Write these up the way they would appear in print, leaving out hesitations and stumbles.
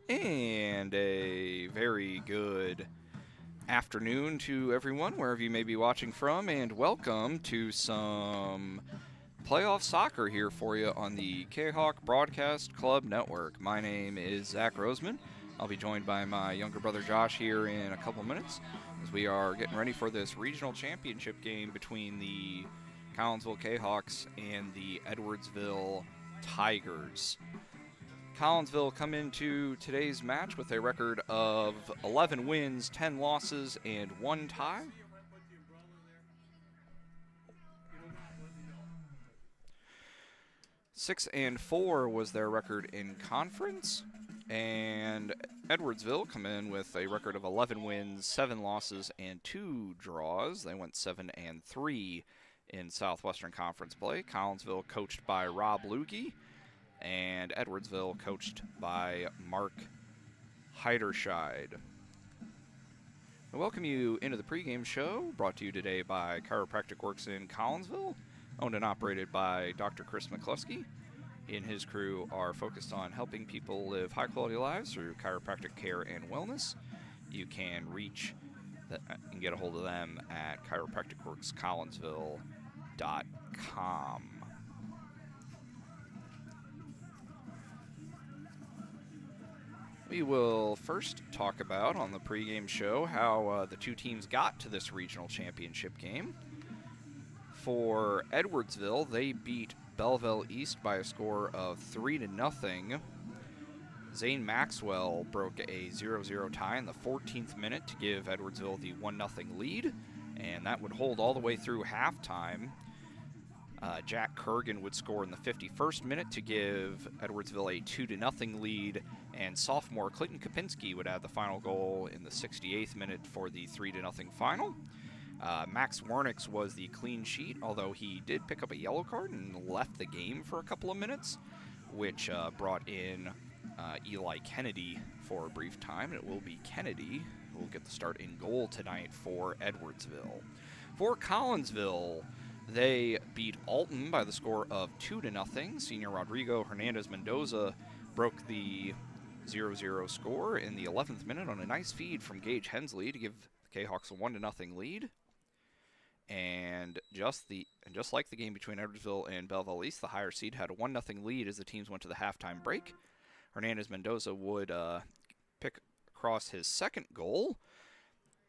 And a very good afternoon to everyone, wherever you may be watching from, and welcome to some playoff soccer here for you on the Kahok Broadcast Club Network. My name is Zach Roseman. I'll be joined by my younger brother Josh here in a couple minutes as we are getting ready for this regional championship game between the Collinsville Kahawks and the Edwardsville Tigers. Collinsville come into today's match with a record of 11 wins, 10 losses, and 1 tie. Six and 4 was their record in conference, and Edwardsville come in with a record of 11 wins, 7 losses, and 2 draws. They went 7 and 3 in Southwestern Conference play. Collinsville coached by Rob Lukey, and Edwardsville coached by Mark Heiderscheid. I welcome you into the pregame show, brought to you today by Chiropractic Works in Collinsville, owned and operated by Dr. Chris McCluskey. He and his crew are focused on helping people live high-quality lives through chiropractic care and wellness. You can reach and get a hold of them at chiropracticworkscollinsville.com. We will first talk about on the pregame show how the two teams got to this regional championship game. For Edwardsville, they beat Belleville East by a score of 3-0. Zane Maxwell broke a 0-0 tie in the 14th minute to give Edwardsville the 1-0 lead, and that would hold all the way through halftime. Jack Kurgan would score in the 51st minute to give Edwardsville a 2-0 lead, and sophomore Clayton Kopinski would add the final goal in the 68th minute for the 3-0 final. Max Warnix was the clean sheet, although he did pick up a yellow card and left the game for a couple of minutes, which brought in Eli Kennedy for a brief time. It will be Kennedy who will get the start in goal tonight for Edwardsville. For Collinsville, they beat Alton by the score of 2-0. Senior Rodrigo Hernandez Mendoza broke the 0-0 score in the 11th minute on a nice feed from Gage Hensley to give the Kahawks a 1-0 lead. And just like the game between Edwardsville and Belleville East, the higher seed had a 1-0 lead as the teams went to the halftime break. Hernandez Mendoza would pick across his second goal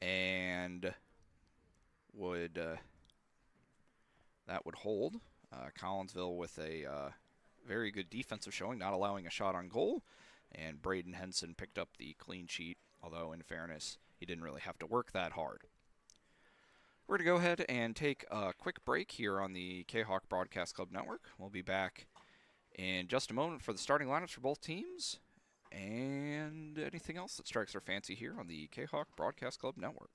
and would that would hold. Collinsville with a very good defensive showing, not allowing a shot on goal, and Braden Henson picked up the clean sheet, although in fairness, he didn't really have to work that hard. We're going to go ahead and take a quick break here on the Kahawk Broadcast Club Network. We'll be back in just a moment for the starting lineups for both teams and anything else that strikes our fancy here on the Kahawk Broadcast Club Network.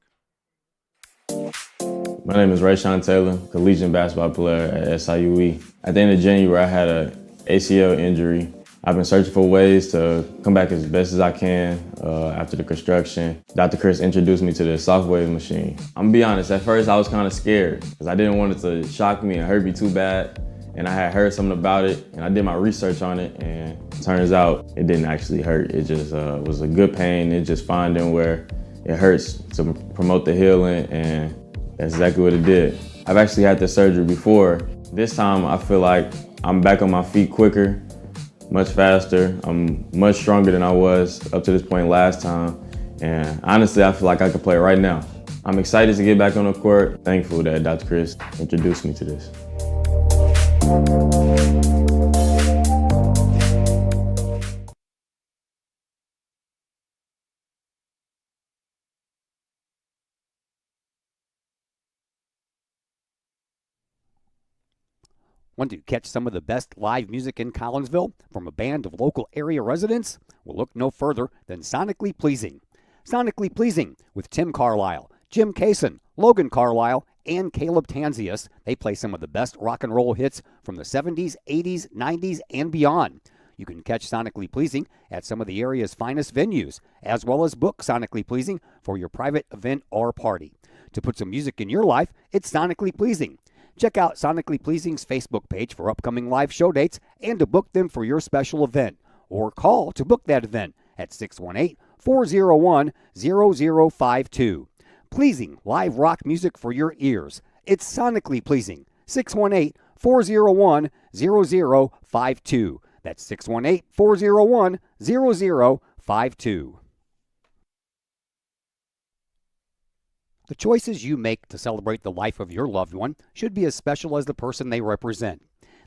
My name is Rayshawn Taylor, collegiate basketball player at SIUE. At the end of January, I had an ACL injury. I've been searching for ways to come back as best as I can after the construction. Dr. Chris introduced me to the Softwave machine. I'm gonna be honest, at first I was kind of scared because I didn't want it to shock me and hurt me too bad. And I had heard something about it and I did my research on it, and it turns out it didn't actually hurt. It just was a good pain. It just finding where it hurts to promote the healing, and that's exactly what it did. I've actually had this surgery before. This time I feel like I'm back on my feet quicker, much faster. I'm much stronger than I was up to this point last time. And honestly, I feel like I could play right now. I'm excited to get back on the court. Thankful that Dr. Chris introduced me to this. Want to catch some of the best live music in Collinsville from a band of local area residents? Well, look no further than Sonically Pleasing. Sonically Pleasing with Tim Carlisle, Jim Kaysen, Logan Carlisle, and Caleb Tanzius. They play some of the best rock and roll hits from the 70s, 80s, 90s, and beyond. You can catch Sonically Pleasing at some of the area's finest venues, as well as book Sonically Pleasing for your private event or party. To put some music in your life, it's Sonically Pleasing. Check out Sonically Pleasing's Facebook page for upcoming live show dates and to book them for your special event, or call to book that event at 618-401-0052. Pleasing live rock music for your ears. It's sonically pleasing. 618-401-0052. That's 618-401-0052. The choices you make to celebrate the life of your loved one should be as special as the person they represent.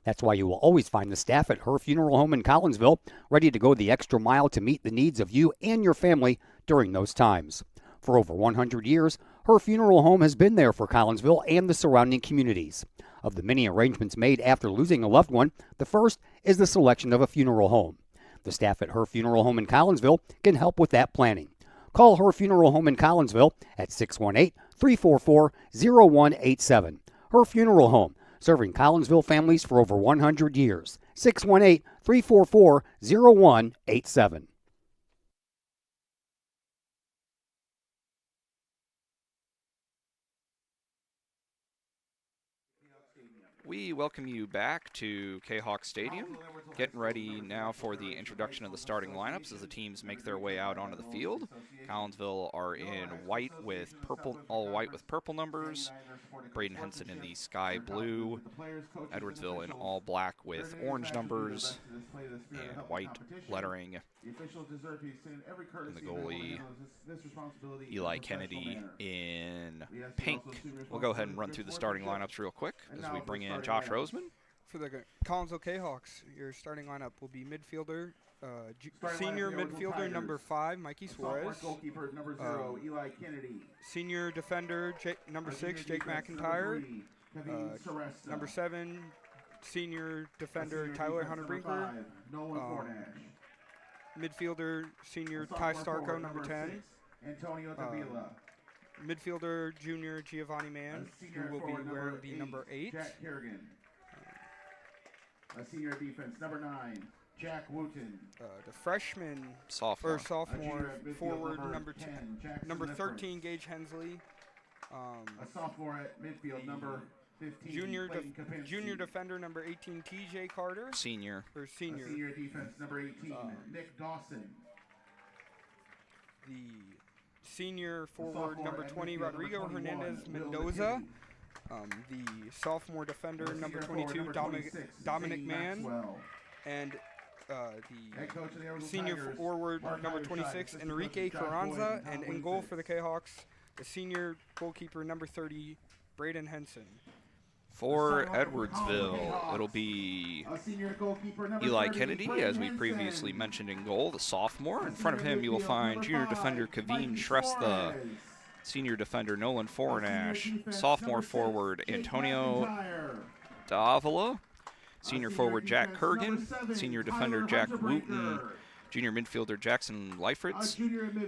That's why you will always find the staff at Her Funeral Home in Collinsville ready to go the extra mile to meet the needs of you and your family during those times. For over 100 years, Her Funeral Home has been there for Collinsville and the surrounding communities. Of the many arrangements made after losing a loved one, the first is the selection of a funeral home. The staff at Her Funeral Home in Collinsville can help with that planning. Call Her Funeral Home in Collinsville at 618-344-0187. Her Funeral Home, serving Collinsville families for over 100 years. 618-344-0187. We welcome you back to Kahok Stadium. Getting ready now for the introduction of the starting lineups as the teams make their way out onto the field. Collinsville are in white with purple, all white with purple numbers. Braden Henson in the sky blue. Edwardsville in all black with orange numbers and white lettering. And the goalie, Eli Kennedy, in pink. We'll go ahead and run through the starting lineups real quick as we bring in Josh Roseman. For the Collinsville Kahawks, your starting lineup will be midfielder, senior midfielder number 5, Mikey Suarez. Eli Kennedy. Senior defender number 6, Jake McIntyre. Number 7, senior defender Tyler Hunter-Brinker. Midfielder senior Ty Starko, number 10. Antonio Davila. Midfielder junior Giovanni Mann, who will be wearing the number 8. Jack Kerrigan. Senior defense, number 9, Jack Wooten. The freshman sophomore forward number 13, Gage Hensley. A sophomore at midfield, number 15, junior defender number 18, TJ Carter. Senior senior defense, number 18, Nick Dawson. The senior forward number 20, Rodrigo Hernandez Mendoza. The sophomore defender number 22, Dominic Mann. And the senior forward number 26, Enrique Carranza. And in goal for the Kahawks, the senior goalkeeper number 30, Braden Henson. For Edwardsville, it'll be Eli Kennedy, as we previously mentioned, in goal, the sophomore. In front of him, you will find junior defender Kaveen Shrestha, senior defender Nolan Forenash, sophomore forward Antonio Davila, senior forward Jack Kurgan, senior defender Jack Wooten, junior midfielder Jackson Leifritz,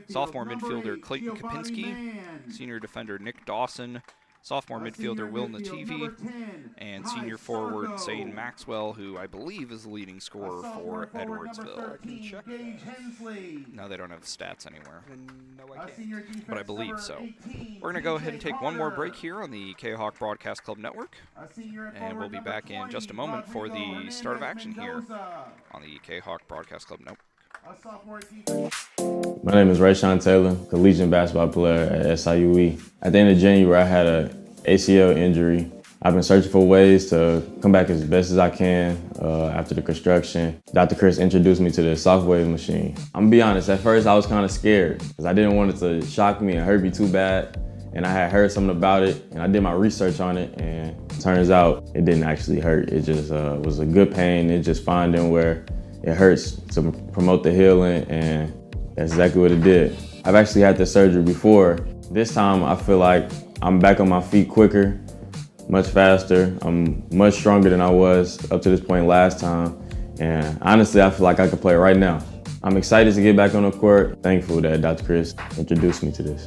sophomore midfielder Clayton Kapinski, senior defender Nick Dawson, sophomore midfielder Will Nativi, and senior forward Zane Maxwell, who I believe is the leading scorer for Edwardsville. No, they don't have the stats anywhere, but I believe so. We're going to go ahead and take one more break here on the Kahawk Broadcast Club Network, and we'll be back in just a moment for the start of action here on the Kahawk Broadcast Club Network. My name is Rayshawn Taylor, collegiate basketball player at SIUE. At the end of January, I had an ACL injury. I've been searching for ways to come back as best as I can after the construction. Dr. Chris introduced me to the Softwave machine. I'm gonna be honest, at first I was kind of scared because I didn't want it to shock me and hurt me too bad. And I had heard something about it and I did my research on it, and it turns out it didn't actually hurt. It just was a good pain. It's just finding where it hurts to promote the healing, and that's exactly what it did. I've actually had this surgery before. This time I feel like I'm back on my feet quicker, much faster. I'm much stronger than I was up to this point last time. And honestly, I feel like I could play right now. I'm excited to get back on the court. Thankful that Dr. Chris introduced me to this.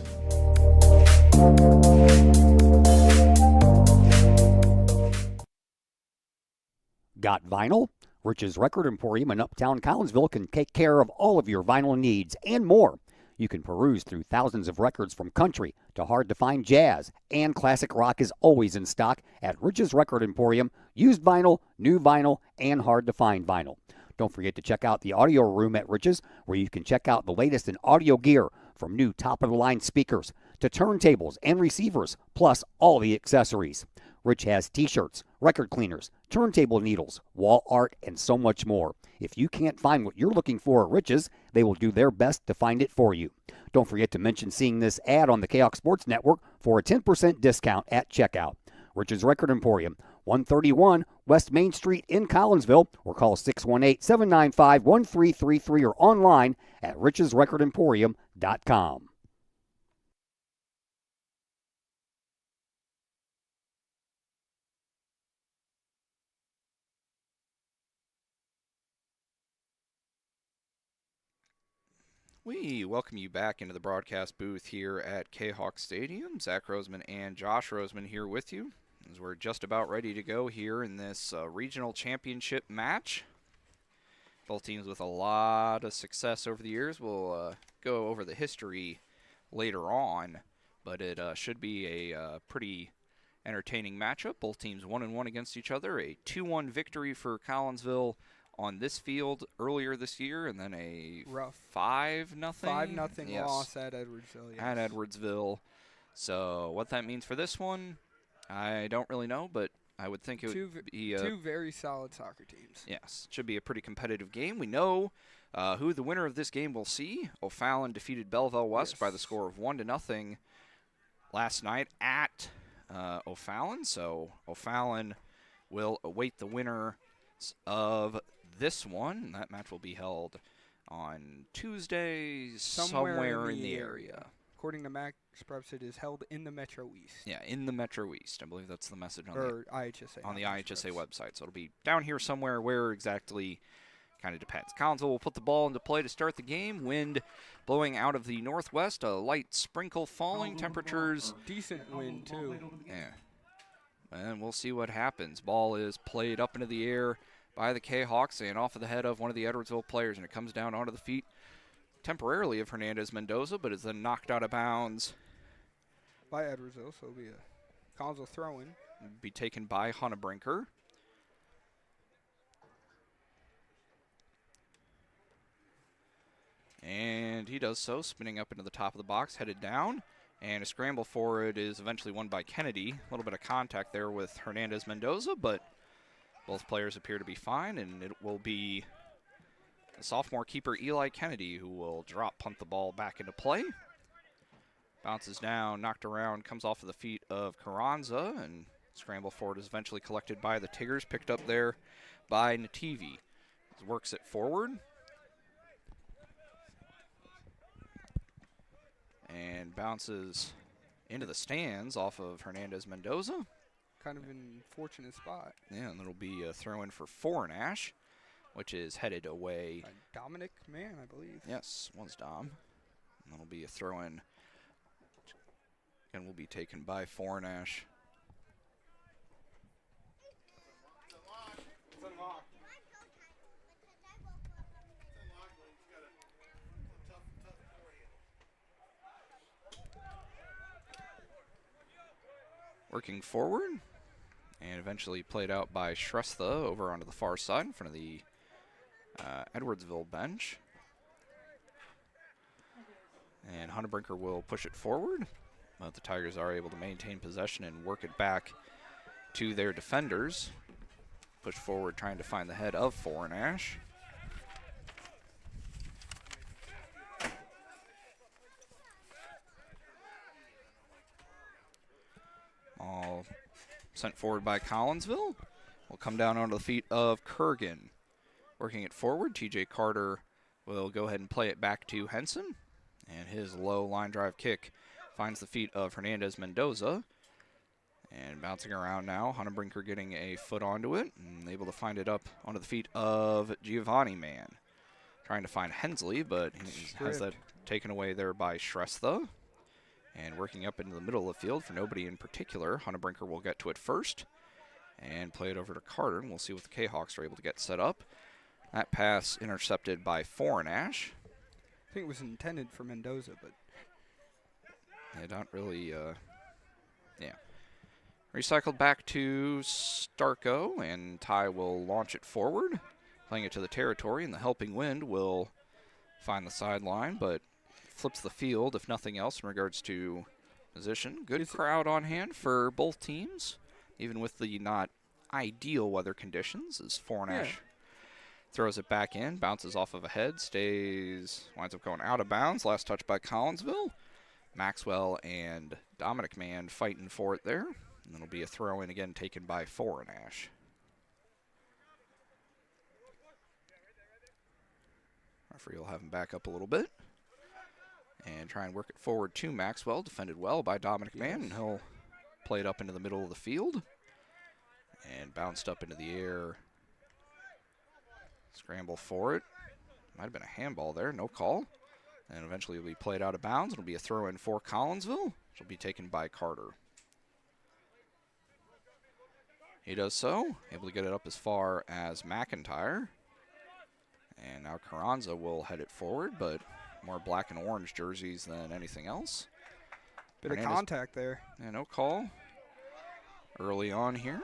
Got vinyl? Rich's Record Emporium in Uptown Collinsville can take care of all of your vinyl needs and more. You can peruse through thousands of records from country to hard-to-find jazz, and classic rock is always in stock at Rich's Record Emporium. Used vinyl, new vinyl, and hard-to-find vinyl. Don't forget to check out the audio room at Rich's, where you can check out the latest in audio gear, from new top-of-the-line speakers to turntables and receivers, plus all the accessories. Rich has t-shirts, record cleaners, turntable needles, wall art, and so much more. If you can't find what you're looking for at Rich's, they will do their best to find it for you. Don't forget to mention seeing this ad on the Kahok Sports Network for a 10% discount at checkout. Rich's Record Emporium, 131 West Main Street in Collinsville, or call 618-795-1333 or online at richesrecordemporium.com. We welcome you back into the broadcast booth here at Kahok Stadium. Zach Roseman and Josh Roseman here with you, as we're just about ready to go here in this regional championship match. Both teams with a lot of success over the years. We'll go over the history later on, but it should be a pretty entertaining matchup. Both teams 1-1 against each other. A 2-1 victory for Collinsville on this field earlier this year, and then a Rough 5-0 5-0 loss at Edwardsville. Yes. At Edwardsville. So what that means for this one, I don't really know, but I would think it would be two very solid soccer teams. Yes, it should be a pretty competitive game. We know who the winner of this game will see. O'Fallon defeated Belleville West by the score of 1-0 last night at O'Fallon. So O'Fallon will await the winner of this one. That match will be held on Tuesday somewhere in the area. According to Max Preps, it is held in the Metro East. Yeah, in the Metro East. I believe that's the message on IHSA. On the IHSA website. So it'll be down here somewhere. Where exactly kind of depends. Collinsville will put the ball into play to start the game. Wind blowing out of the northwest. A light sprinkle falling. Temperatures. Decent wind, too. Yeah. And we'll see what happens. Ball is played up into the air by the Kahawks and off of the head of one of the Edwardsville players, and it comes down onto the feet temporarily of Hernandez Mendoza, but is then knocked out of bounds by Edwardsville, so it'll be a Collinsville throw-in. Be taken by Hunnebrinker. And he does so, spinning up into the top of the box, headed down. And a scramble for it is eventually won by Kennedy. A little bit of contact there with Hernandez Mendoza, but both players appear to be fine, and it will be the sophomore keeper Eli Kennedy who will punt the ball back into play. Bounces down, knocked around, comes off of the feet of Carranza, and scramble forward is eventually collected by the Tigers, picked up there by Nativi. Works it forward. And bounces into the stands off of Hernandez Mendoza. Kind of an fortunate spot. Yeah, and it'll be a throw-in for Foreignash, which is headed away. Dominic Mann, I believe. Yes, was Dom. And that'll be a throw-in. And will be taken by Foreignash. Working forward, and eventually played out by Shrestha over onto the far side in front of the Edwardsville bench. And Hunnebrinker will push it forward, but the Tigers are able to maintain possession and work it back to their defenders. Push forward, trying to find the head of Foreignash. All sent forward by Collinsville. Will come down onto the feet of Kurgan. Working it forward, TJ Carter will go ahead and play it back to Henson. And his low line drive kick finds the feet of Hernandez Mendoza. And bouncing around now, Hunnebrinker getting a foot onto it and able to find it up onto the feet of Giovanni Mann. Trying to find Hensley, but he has that taken away there by Shrestha. And working up into the middle of the field for nobody in particular. Hunnebrinker will get to it first and play it over to Carter, and we'll see what the Kahawks are able to get set up. That pass intercepted by Foreignash. I think it was intended for Mendoza, but they don't really, yeah. Recycled back to Starko, and Ty will launch it forward. playing it to the territory, and the helping wind will find the sideline, but flips the field, if nothing else, in regards to position. Good crowd on hand for both teams, even with the not ideal weather conditions, as Fornash throws it back in, bounces off of a head, winds up going out of bounds. Last touch by Collinsville. Maxwell and Dominic Mann fighting for it there. And it'll be a throw in again taken by Fornash. Referee will have him back up a little bit and try and work it forward to Maxwell. Defended well by Dominic Mann, and he'll play it up into the middle of the field and bounced up into the air. Scramble for it. Might have been a handball there, no call. And eventually it'll be played out of bounds. It'll be a throw in for Collinsville, which will be taken by Carter. He does so, able to get it up as far as McIntyre. And now Carranza will head it forward, but more black and orange jerseys than anything else. Bit of contact there. Yeah, no call early on here.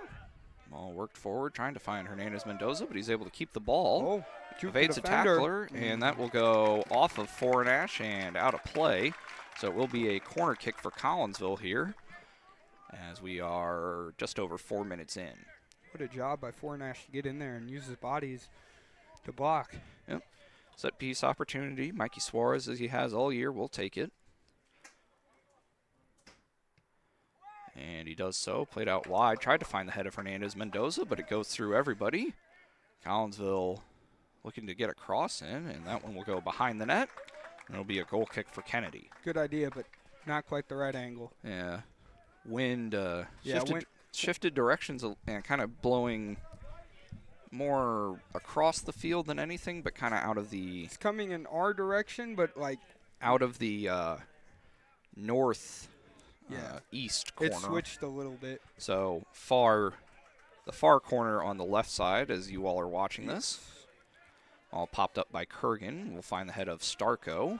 Ball worked forward, trying to find Hernandez-Mendoza, but he's able to keep the ball. Evades a tackler, and that will go off of Fornash and out of play. So it will be a corner kick for Collinsville here, as we are just over 4 minutes in. What a job by Fornash to get in there and use his bodies to block. Yep. Set piece opportunity. Mikey Suarez, as he has all year, will take it. And he does so. Played out wide. Tried to find the head of Hernandez-Mendoza, but it goes through everybody. Collinsville looking to get a cross in, and that one will go behind the net. And it'll be a goal kick for Kennedy. Good idea, but not quite the right angle. Yeah. Wind shifted directions and kind of blowing more across the field than anything, but kind of out of the... It's coming in our direction, but like... Out of the north... east corner. It switched a little bit. So the far corner on the left side, as you all are watching this, all popped up by Kurgan. We'll find the head of Starko,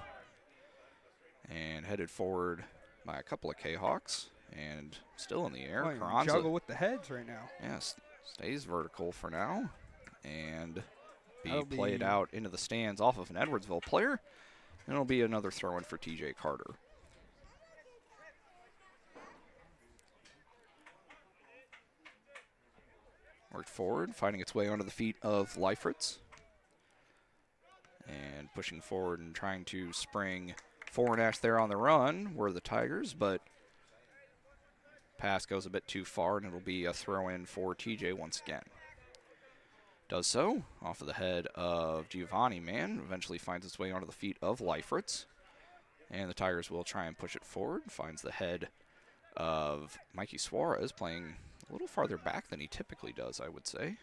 and headed forward by a couple of Kahawks, and still in the air. Carranza juggle with the heads right now. Yes, stays vertical for now, and be played out into the stands off of an Edwardsville player, and it'll be another throw-in for TJ Carter. Worked forward, finding its way onto the feet of Leifertz. And pushing forward and trying to spring Fornash there on the run were the Tigers, but pass goes a bit too far, and it'll be a throw-in for TJ once again. Does so, off of the head of Giovanni Mann, eventually finds its way onto the feet of Leifertz. And the Tigers will try and push it forward, finds the head of Mikey Suarez, playing a little farther back than he typically does, I would say.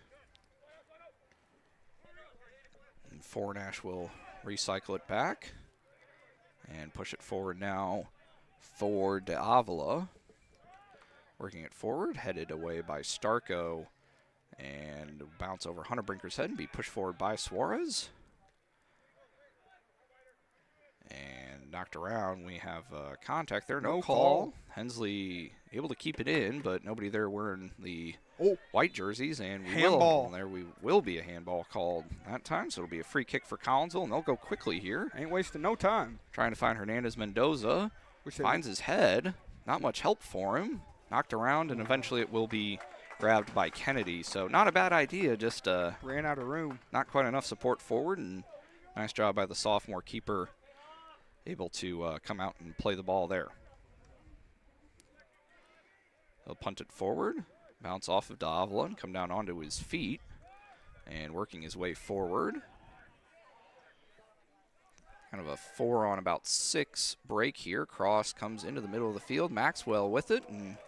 And Fornash will recycle it back and push it forward now for De Avila. Working it forward, headed away by Starko, and bounce over Hunter Brinker's head and be pushed forward by Suarez. And knocked around. We have contact there. No call. Hensley able to keep it in, but nobody there wearing the white jerseys. And we will be a handball called that time. So it'll be a free kick for Collinsville, and they'll go quickly here. Ain't wasting no time. Trying to find Hernandez-Mendoza. Finds his head. Not much help for him. Knocked around, and eventually it will be grabbed by Kennedy. So not a bad idea, just ran out of room. Not quite enough support forward, and nice job by the sophomore keeper, able to come out and play the ball there. He'll punt it forward, bounce off of Davila, and come down onto his feet, and working his way forward. Kind of a 4 on about 6 break here. Cross comes into the middle of the field. Maxwell with it, and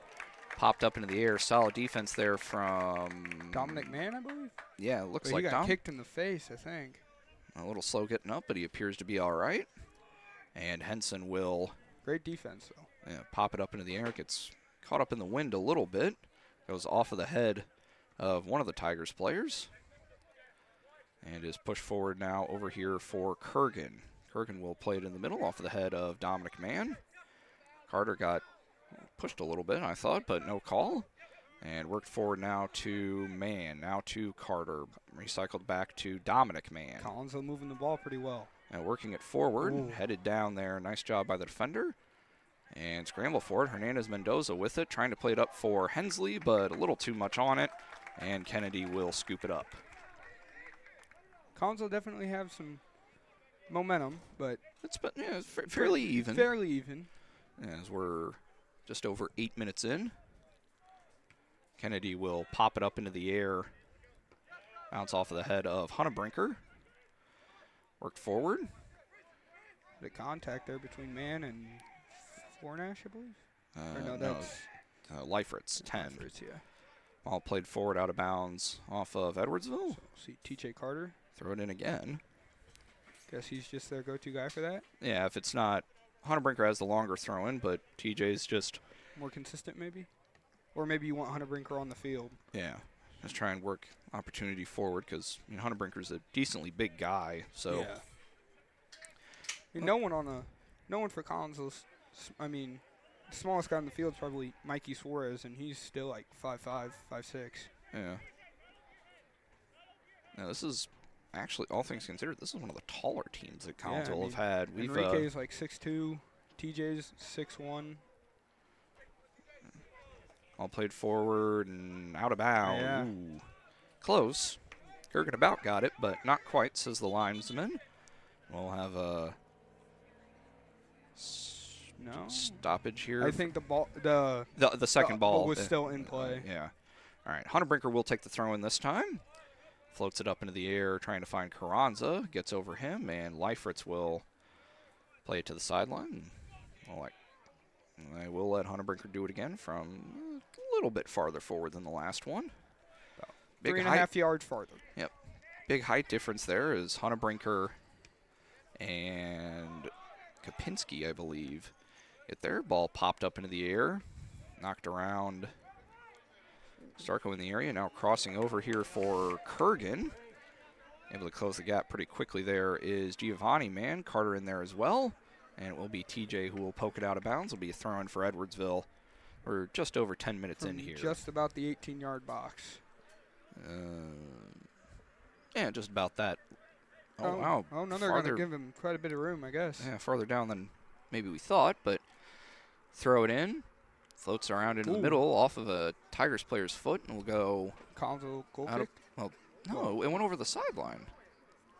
popped up into the air. Solid defense there from Dominic Mann, I believe. Yeah, it looks but like he got kicked in the face, I think. A little slow getting up, but he appears to be all right. And Henson will... Great defense, though. Yeah, pop it up into the air. Gets caught up in the wind a little bit. Goes off of the head of one of the Tigers players. And is pushed forward now over here for Kurgan. Kurgan will play it in the middle off of the head of Dominic Mann. Carter got pushed a little bit, I thought, but no call. And worked forward now to Mann, now to Carter. Recycled back to Dominic Mann. Collinsville moving the ball pretty well. And working it forward, Ooh. headed down there. Nice job by the defender. And scramble for it. Hernandez-Mendoza with it, trying to play it up for Hensley, but a little too much on it. And Kennedy will scoop it up. Collinsville definitely have some momentum, but It's fairly even. Fairly even. As we're just over 8 minutes in. Kennedy will pop it up into the air. Bounce off of the head of Hunnebrinker. Worked forward. The contact there between Mann and Fornash, I believe? Or no, No, that's Leifert's 10. Fritz, yeah. Ball played forward out of bounds off of Edwardsville. See T.J. Carter. Throw it in again. Guess he's just their go-to guy for that. Yeah, if it's not, Hunnebrinker has the longer throw in, but TJ's just, More consistent, maybe? Or maybe you want Hunnebrinker on the field. yeah, just try and work opportunity forward because Hunnebrinker's a decently big guy. So Yeah. I mean, no one for Collinsville's. I mean, the smallest guy on the field is probably Mikey Suarez, and he's still like 5'5", 5'6". yeah. Now this is actually, all things considered, this is one of the taller teams that Collinsville have had. We've Enrique's like 6'2", TJ's 6'1". all played forward and out of bounds. Yeah. Ooh. Close. Gergen about got it, but not quite, says the linesman. We'll have a No. stoppage here. I think the ball, the second ball was still in play. Yeah. All right. Hunnebrinker will take the throw in this time. Floats it up into the air, trying to find Carranza. Gets over him, and Leifertz will play it to the sideline. I will let Hunnebrinker do it again from a little bit farther forward than the last one. Big 3.5 yards farther. Yep. Big height difference there is Hunnebrinker and Kopinski, I believe. Get their ball popped up into the air, knocked around. Starko in the area, now crossing over here for Kurgan. Able to close the gap pretty quickly there is Giovanni Mann. Carter in there as well. And it will be TJ who will poke it out of bounds. It'll be a throw in for Edwardsville. We're just over 10 minutes in here. Just about the 18-yard box. Yeah, just about that. Oh, Oh, wow. Oh, no, they're going to give him quite a bit of room, I guess. Yeah, farther down than maybe we thought, but throw it in. Floats around into the middle off of a Tigers player's foot and will go Collinsville goal out kick? of, no, it went over the sideline.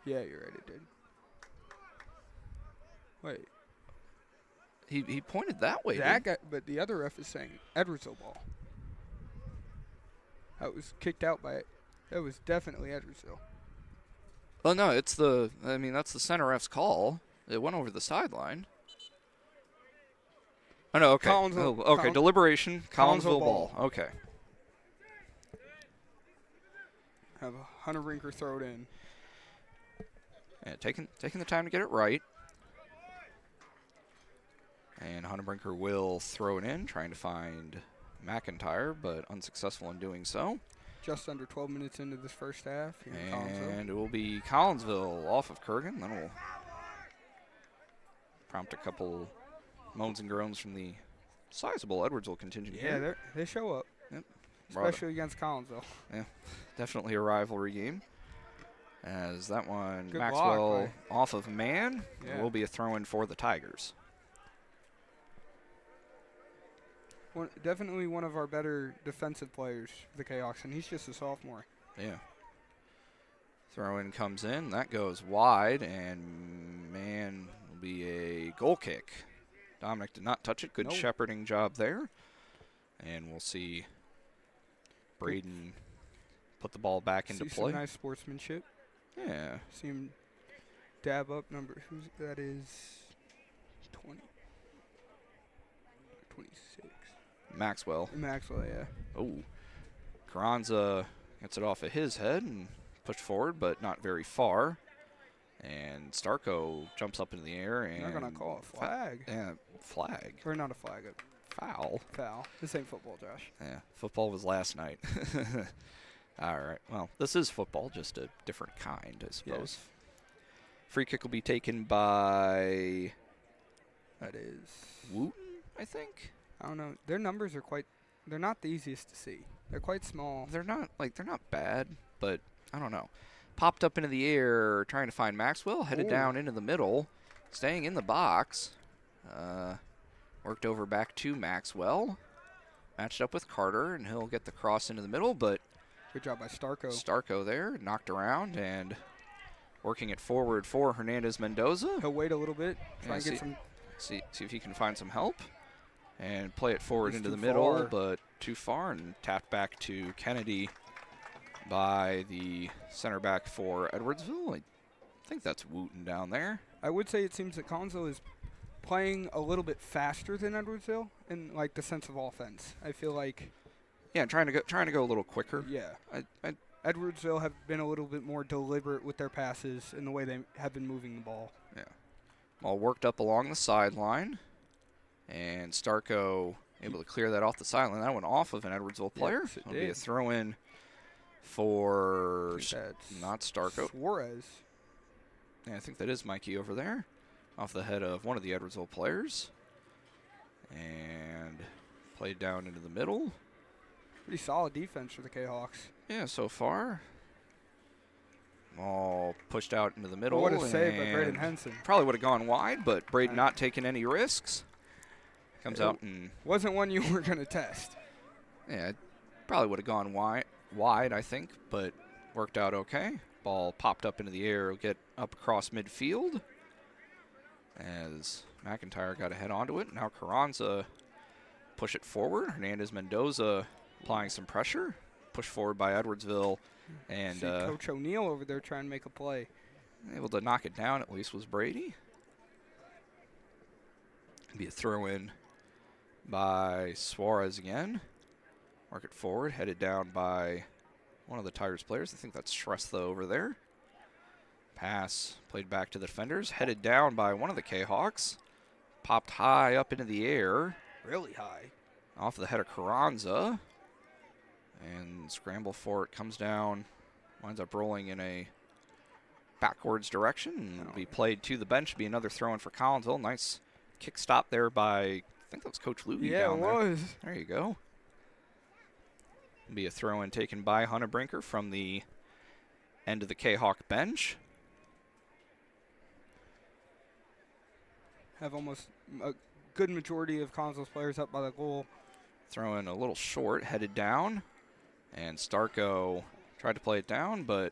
Yeah, you're right, it did. Wait. He pointed that way. That guy, but the other ref is saying Edwardsville ball. That was kicked out by it. That was definitely Edwardsville. Oh, no, that's the center ref's call. It went over the sideline. Oh, no, okay. Collinsville, Deliberation, Collinsville ball. ball. Okay. Have a Hunnebrinker throw it in. Yeah, taking the time to get it right. And Hunnebrinker will throw it in, trying to find McIntyre, but unsuccessful in doing so. Just under 12 minutes into this first half here in Collinsville. And it will be Collinsville off of Kurgan. Then we'll prompt a couple moans and groans from the sizable Edwardsville contingent Yeah, here. they show up, Yep. especially against Collinsville. Yeah, definitely a rivalry game. As that one, Good Maxwell block off of Mann. Yeah. It will be a throw-in for the Tigers. Definitely one of our better defensive players for the Chaos, and he's just a sophomore. Yeah. Throw-in comes in. That goes wide, and Mann will be a goal kick. Dominic did not touch it. Good shepherding job there. And we'll see Braden put the ball back into play. Some nice sportsmanship. Yeah. See him dab up number. That is 20. 26. Maxwell. Maxwell, yeah. Oh. Carranza gets it off of his head and pushed forward, but not very far. And Starko jumps up into the air and They're going to call a flag. Yeah, flag. Or not a flag, a Foul. foul. This ain't football, Josh. Yeah, football was last night. All right. Well, this is football, just a different kind, I suppose. Yes. Free kick will be taken by That is. Wooten, I think. I don't know. Their numbers are quite They're not the easiest to see. They're quite small. They're not bad, but I don't know. Popped up into the air, trying to find Maxwell. Headed Ooh. down into the middle, staying in the box. Worked over back to Maxwell. Matched up with Carter, and he'll get the cross into the middle, but Good job by Starko. Starko there, knocked around, and working it forward for Hernandez Mendoza. He'll wait a little bit. Try and get some. See if he can find some help. And play it forward He's into the too middle, far. but too far, and tapped back to Kennedy by the center back for Edwardsville. I think that's Wooten down there. I would say it seems that Collinsville is playing a little bit faster than Edwardsville in like the sense of offense. I feel like Yeah, trying to go a little quicker. yeah, I Edwardsville have been a little bit more deliberate with their passes in the way they have been moving the ball. all worked up along the sideline, and Starko able to clear that off the sideline. That went off of an Edwardsville player. Yes, it It'll be a did. throw-in for I think that's not Starko. Suarez. Yeah, I think that is Mikey over there, off the head of one of the Edwardsville players, and played down into the middle. Pretty solid defense for the Kahawks. Yeah, so far. All pushed out into the middle. What a save by and Braden Henson. Probably would have gone wide, but Braden not taking any risks. Comes out and, Wasn't one you were going to test. yeah, probably would have gone wide, I think, but worked out okay. Ball popped up into the air, will get up across midfield as McIntyre got a head onto it. Now Carranza push it forward. Hernandez Mendoza applying some pressure. Push forward by Edwardsville, and See Coach O'Neill over there trying to make a play. able to knock it down at least was Brady. Be a throw-in by Suarez again. Mark it forward, headed down by one of the Tigers players. I think that's Shrestha over there. Pass played back to the defenders, headed down by one of the Kahawks. Popped high up into the air, Really high. off the head of Carranza. And scramble for it, comes down, winds up rolling in a backwards direction, and will be played to the bench. Be another throw-in for Collinsville. Nice kick stop there by, I think that was Coach Lugie Yeah, down it there. was. There you go. Be a throw-in taken by Hunnebrinker from the end of the Kahawk bench. Have almost a good majority of Collinsville's players up by the goal. Throw-in a little short, headed down. And Starko tried to play it down, but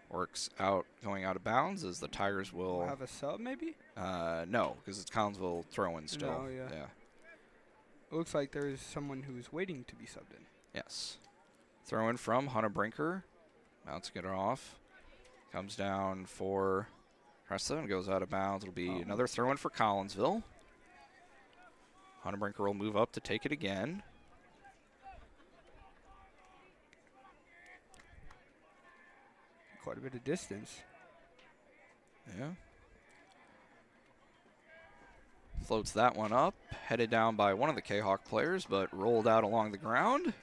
works out, going out of bounds as the Tigers will. Have a sub maybe? No, because it's Collinsville throw-in still. No, yeah. It looks like there is someone who's waiting to be subbed in. Yes. Throw in from Hunnebrinker. Bouncing it off. Comes down for Preston and goes out of bounds. It'll be another throw in for Collinsville. Hunnebrinker will move up to take it again. Quite a bit of distance. Yeah. Floats that one up. Headed down by one of the Kahawk players, but rolled out along the ground.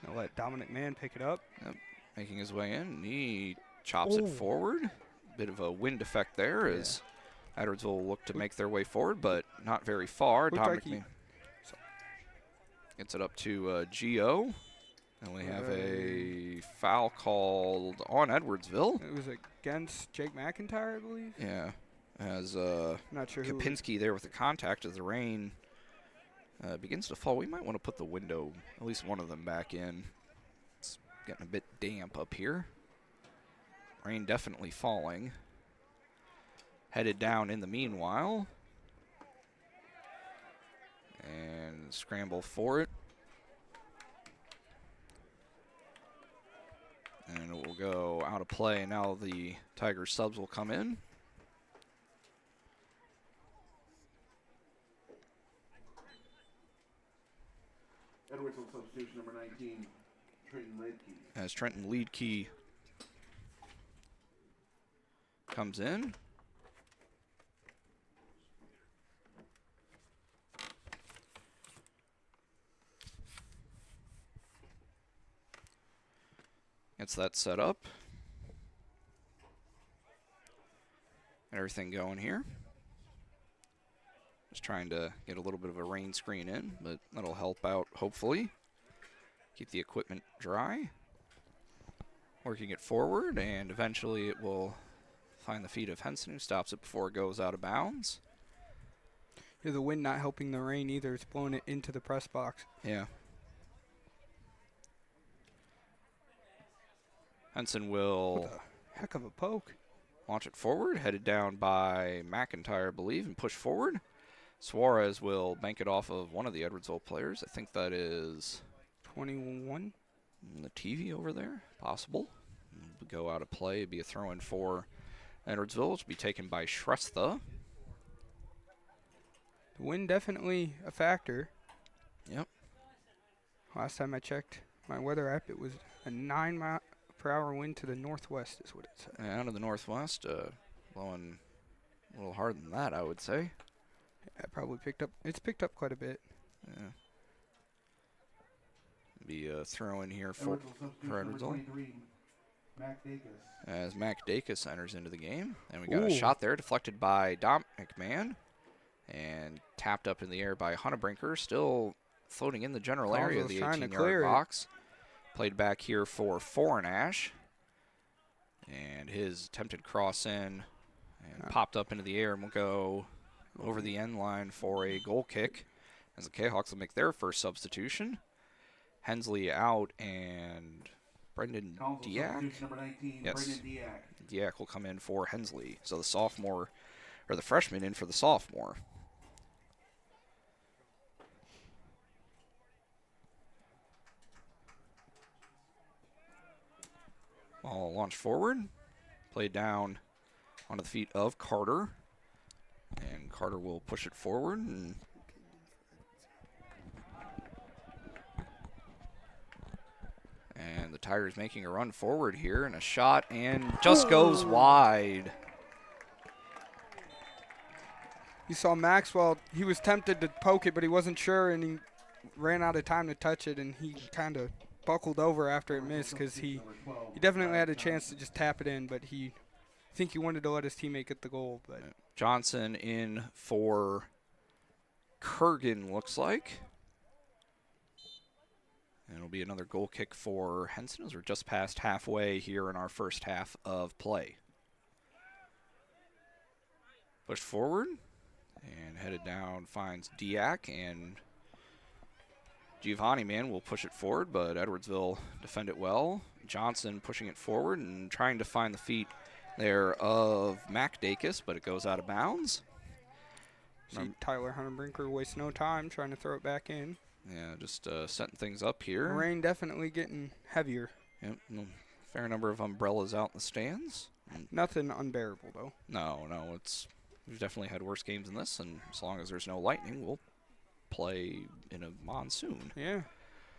Now let Dominic Mann pick it up. Yep. Making his way in. And he chops it forward. Bit of a wind effect there as Edwardsville will look to make their way forward, but not very far. Looked Dominic like Mann gets it up to Gio. And we have a foul called on Edwardsville. It was against Jake McIntyre, I believe. Yeah. As Not sure who. Kapinski there with the contact as the rain begins to fall. We might want to put the window, at least one of them, back in. It's getting a bit damp up here. Rain definitely falling. Headed down in the meanwhile. And scramble for it. And it will go out of play. Now the Tigers subs will come in. Edwardsville substitution number 19, Trenton Ledkey. As Trenton Leadkey comes in. Gets that set up. Everything going here. Just trying to get a little bit of a rain screen in, but that'll help out, hopefully. keep the equipment dry. Working it forward, and eventually it will find the feet of Henson, who stops it before it goes out of bounds. Yeah, the wind not helping the rain either. It's blowing it into the press box. Yeah. Henson will What a heck of a poke. launch it forward, headed down by McIntyre, I believe, and push forward. Suarez will bank it off of one of the Edwardsville players. I think that is 21. the TV over there, possible. Go out of play. It'd be a throw-in for Edwardsville, which will be taken by Shrestha. The wind definitely a factor. Yep. Last time I checked my weather app, it was a 9-mile-per-hour wind to the northwest is what it said. Out of the northwest, blowing a little harder than that, I would say. I probably picked up. It's picked up quite a bit. Yeah. Be a throw-in here for Edwardsville. As Mac Dacus enters into the game. And we got a shot there deflected by Dominic Mann. And tapped up in the air by Hunnebrinker. Still floating in the general area of the 18-yard box. Played back here for Foreignash. And his attempted cross in. And popped up into the air and will go over the end line for a goal kick. As the Kahawks will make their first substitution. Hensley out and Brendan Diak. Yes, Diak will come in for Hensley. So the sophomore, or the freshman in for the sophomore. Ball launched forward, played down onto the feet of Carter. And Carter will push it forward. And the Tigers making a run forward here, and a shot, and just goes wide. You saw Maxwell. He was tempted to poke it, but he wasn't sure, and he ran out of time to touch it, and he kind of buckled over after it missed because he definitely had a chance to just tap it in, but I think he wanted to let his teammate get the goal. But Johnson in for Kurgan, looks like. And it'll be another goal kick for Henson as we're just past halfway here in our first half of play. Pushed forward and headed down, finds Diak, and Giovanni Man will push it forward, but Edwardsville defend it well. Johnson pushing it forward and trying to find the feet there of Mac Dacus, but it goes out of bounds. See Tyler Hunnebrinker waste no time trying to throw it back in. Yeah, just setting things up here. Rain definitely getting heavier. Yep, fair number of umbrellas out in the stands. Nothing unbearable, though. No, we've definitely had worse games than this, and as long as there's no lightning, we'll play in a monsoon. Yeah,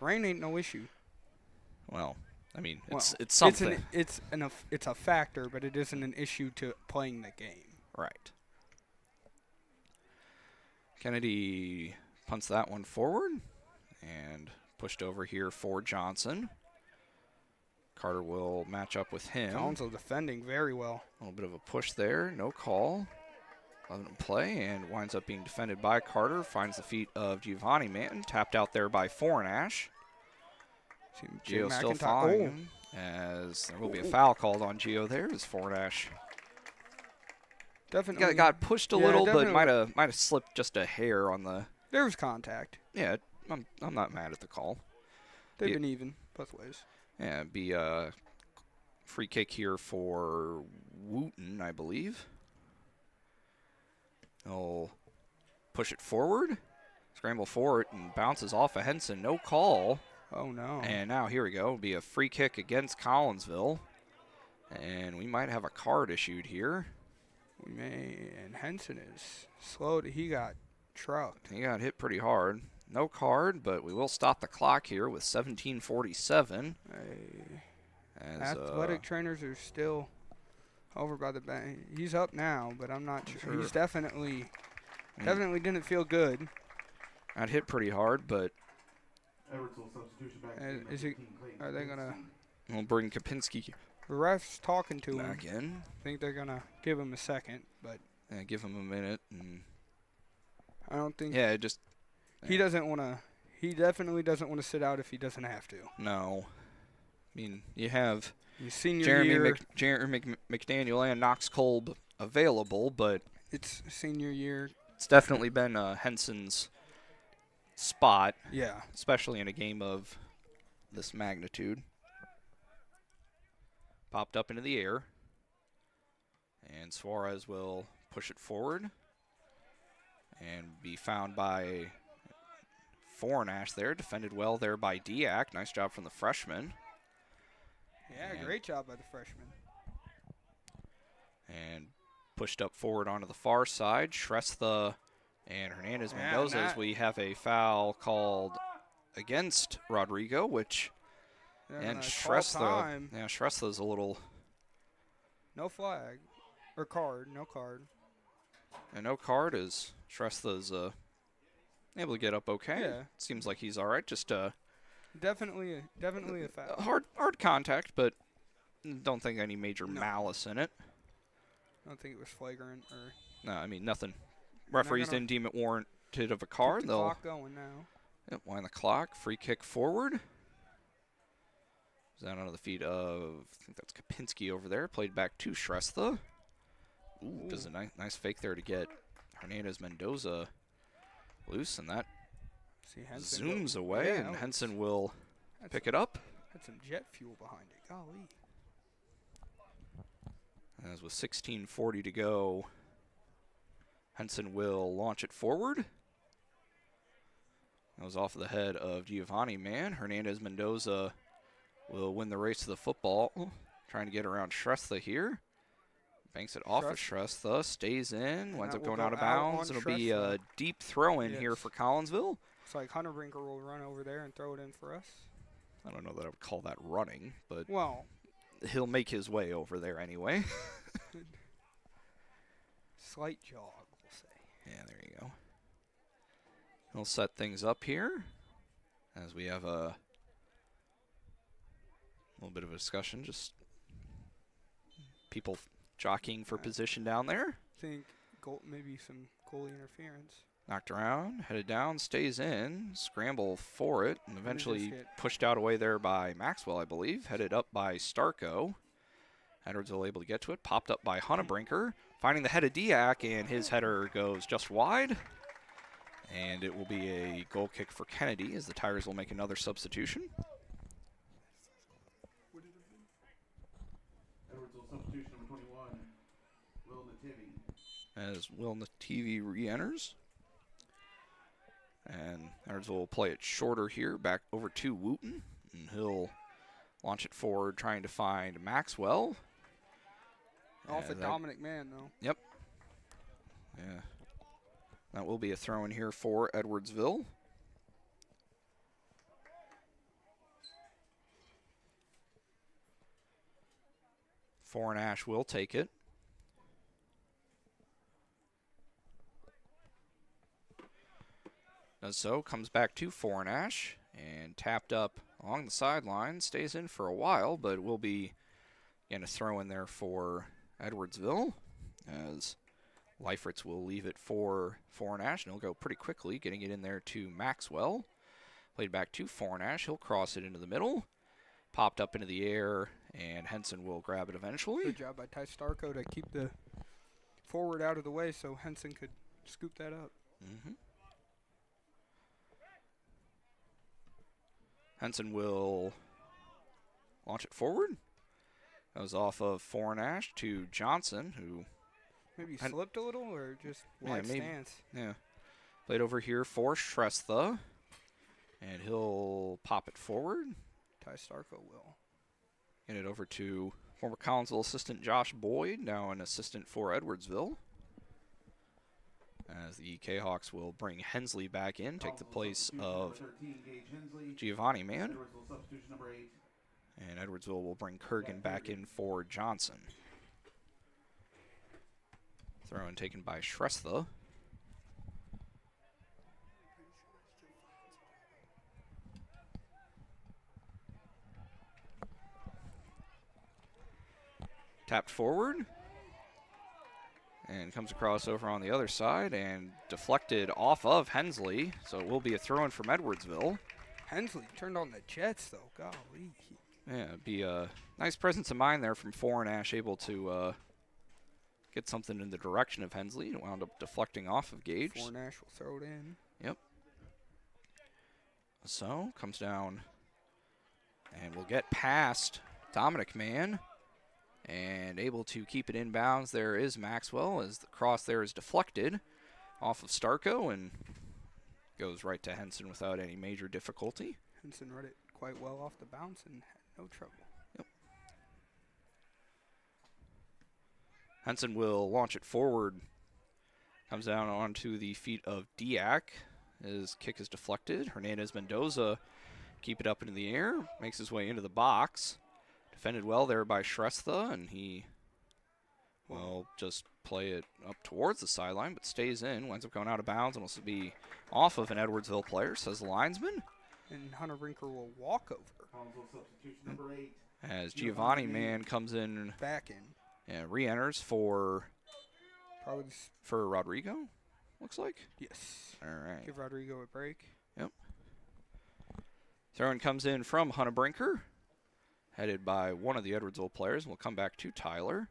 rain ain't no issue. Well, I mean, it's something. It's a factor, but it isn't an issue to playing the game. Right. Kennedy punts that one forward and pushed over here for Johnson. Carter will match up with him. Council defending very well. A little bit of a push there, no call. Doesn't play and winds up being defended by Carter. Finds the feet of Giovanni Manton. Tapped out there by Foreignash. Gio still following him, as there will be a foul called on Gio there as Foreignash definitely got pushed a little, but might have slipped just a hair on the. There was contact. Yeah, I'm not mad at the call. They've been even both ways. Yeah, be a free kick here for Wooten, I believe. He'll push it forward, scramble for it, and bounces off of Henson. No call. Oh, no. And now here we go. It'll be a free kick against Collinsville. And we might have a card issued here. We may. And Henson is slow. He got trucked. He got hit pretty hard. No card, but we will stop the clock here with 17:47. Athletic trainers are still over by the bank. He's up now, but I'm not sure. He's definitely didn't feel good. Got hit pretty hard, but are they gonna? We'll bring Kapinski The ref's talking to him. back in. I think they're gonna give him a second, but Give him a minute, and I don't think. yeah, just He doesn't want to. He definitely doesn't want to sit out if he doesn't have to. No. I mean, you have His senior Jeremy year. McDaniel and Knox Kolb available, but It's senior year. it's definitely been Henson's spot, Yeah. especially in a game of this magnitude. Popped up into the air, and Suarez will push it forward and be found by Fornash there. Defended well there by Diak. Nice job from the freshman. Yeah, And- great job by the freshman. And pushed up forward onto the far side. Shrestha and Hernandez Yeah, Mendoza as that- we have a foul called against Rodrigo, which And call Shrestha, time. yeah, Shrestha's a little, No flag. Or card. No card. and no card as Shrestha's able to get up okay. Yeah. Seems like he's all right. Just Definitely a foul. hard contact, but don't think any major No. malice in it. I don't think it was flagrant or No, I mean nothing. We're not Referees gonna didn't deem it warranted of a card. keep the They'll clock going now. wind the clock. Free kick forward. Down onto the feet of, I think that's Kapinski over there. Played back to Shrestha. Ooh, does a nice fake there to get Hernandez Mendoza loose, and that See Henson zooms go- away, Yeah, and that was- Henson will that's pick it up. Had some jet fuel behind it. Golly. As with 16:40 to go, Henson will launch it forward. That was off the head of Giovanni Man. Hernandez Mendoza will win the race to the football, trying to get around Shrestha here. Banks it off of Shrestha, stays in, winds that up will going go out of out bounds. on It'll be a Shrestha. deep throw in here Yes. for Collinsville. It's like Hunter Brinker will run over there and throw it in for us. I don't know that I would call that running, but Well, he'll make his way over there anyway. slight jog, we'll say. Yeah, there you go. He'll set things up here as we have a little bit of a discussion, just people jockeying for position down there. I think maybe some goalie interference. Knocked around, headed down, stays in, scramble for it, and eventually hit. pushed out away there by Maxwell, I believe. Headed up by Starko. Edwardsville able to get to it, popped up by Hunnebrinker, finding the head of Diak, and his header goes just wide. And it will be a goal kick for Kennedy as the Tigers will make another substitution. Edwardsville substitution number 21, Will Nativi. As Will Nativi re-enters. And Edwardsville will play it shorter here, back over to Wooten. And he'll launch it forward, trying to find Maxwell. Off a that- Dominic Man, though. Yep. Yeah. That will be a throw in here for Edwardsville. Fornash will take it. Does so, comes back to Fornash and tapped up along the sideline. Stays in for a while, but will be again a throw in there for Edwardsville as Leifertz will leave it for Fornash, and he'll go pretty quickly, getting it in there to Maxwell. Played back to Fornash. He'll cross it into the middle. Popped up into the air, and Henson will grab it eventually. Good job by Ty Starko to keep the forward out of the way so Henson could scoop that up. Henson will launch it forward. That was off of Fornash to Johnson, who Maybe slipped a little or just Yeah, wide maybe. stance. played over here for Shrestha. And he'll pop it forward. Ty Starko will. Get it over to former Collinsville assistant Josh Boyd, now an assistant for Edwardsville. As the Kahawks will bring Hensley back in, take the place of 13, Gage Hensley. Giovanni Man. Edwardsville substitution number 8. And Edwardsville will bring Kurgan back in for Johnson. Throw in taken by Shrestha. Tapped forward. And comes across over on the other side and deflected off of Hensley. So it will be a throw-in from Edwardsville. Hensley turned on the Jets, though. Golly. Yeah, it'd be a nice presence of mind there from Foreignash, able to get something in the direction of Hensley. It wound up deflecting off of Gage. Foreignash will throw it in. Yep. So, comes down and will get past Dominic Mann and able to keep it inbounds. There is Maxwell as the cross there is deflected off of Starko and goes right to Henson without any major difficulty. Henson read it quite well off the bounce and had no trouble. Yep. Henson will launch it forward. Comes down onto the feet of Diak. His kick is deflected. Hernandez Mendoza keep it up into the air. Makes his way into the box. Defended well there by Shrestha, and he will just play it up towards the sideline, but stays in. Winds up going out of bounds and will be off of an Edwardsville player, says the linesman. And Hunter Brinker will walk over. Council substitution number 8. As Giovanni Mann comes in Back in. and re-enters for Probably Rodrigo, looks like. yes. All right. Give Rodrigo a break. Yep. Throw-in comes in from Hunter Brinker, headed by one of the Edwardsville players, and will come back to Tyler.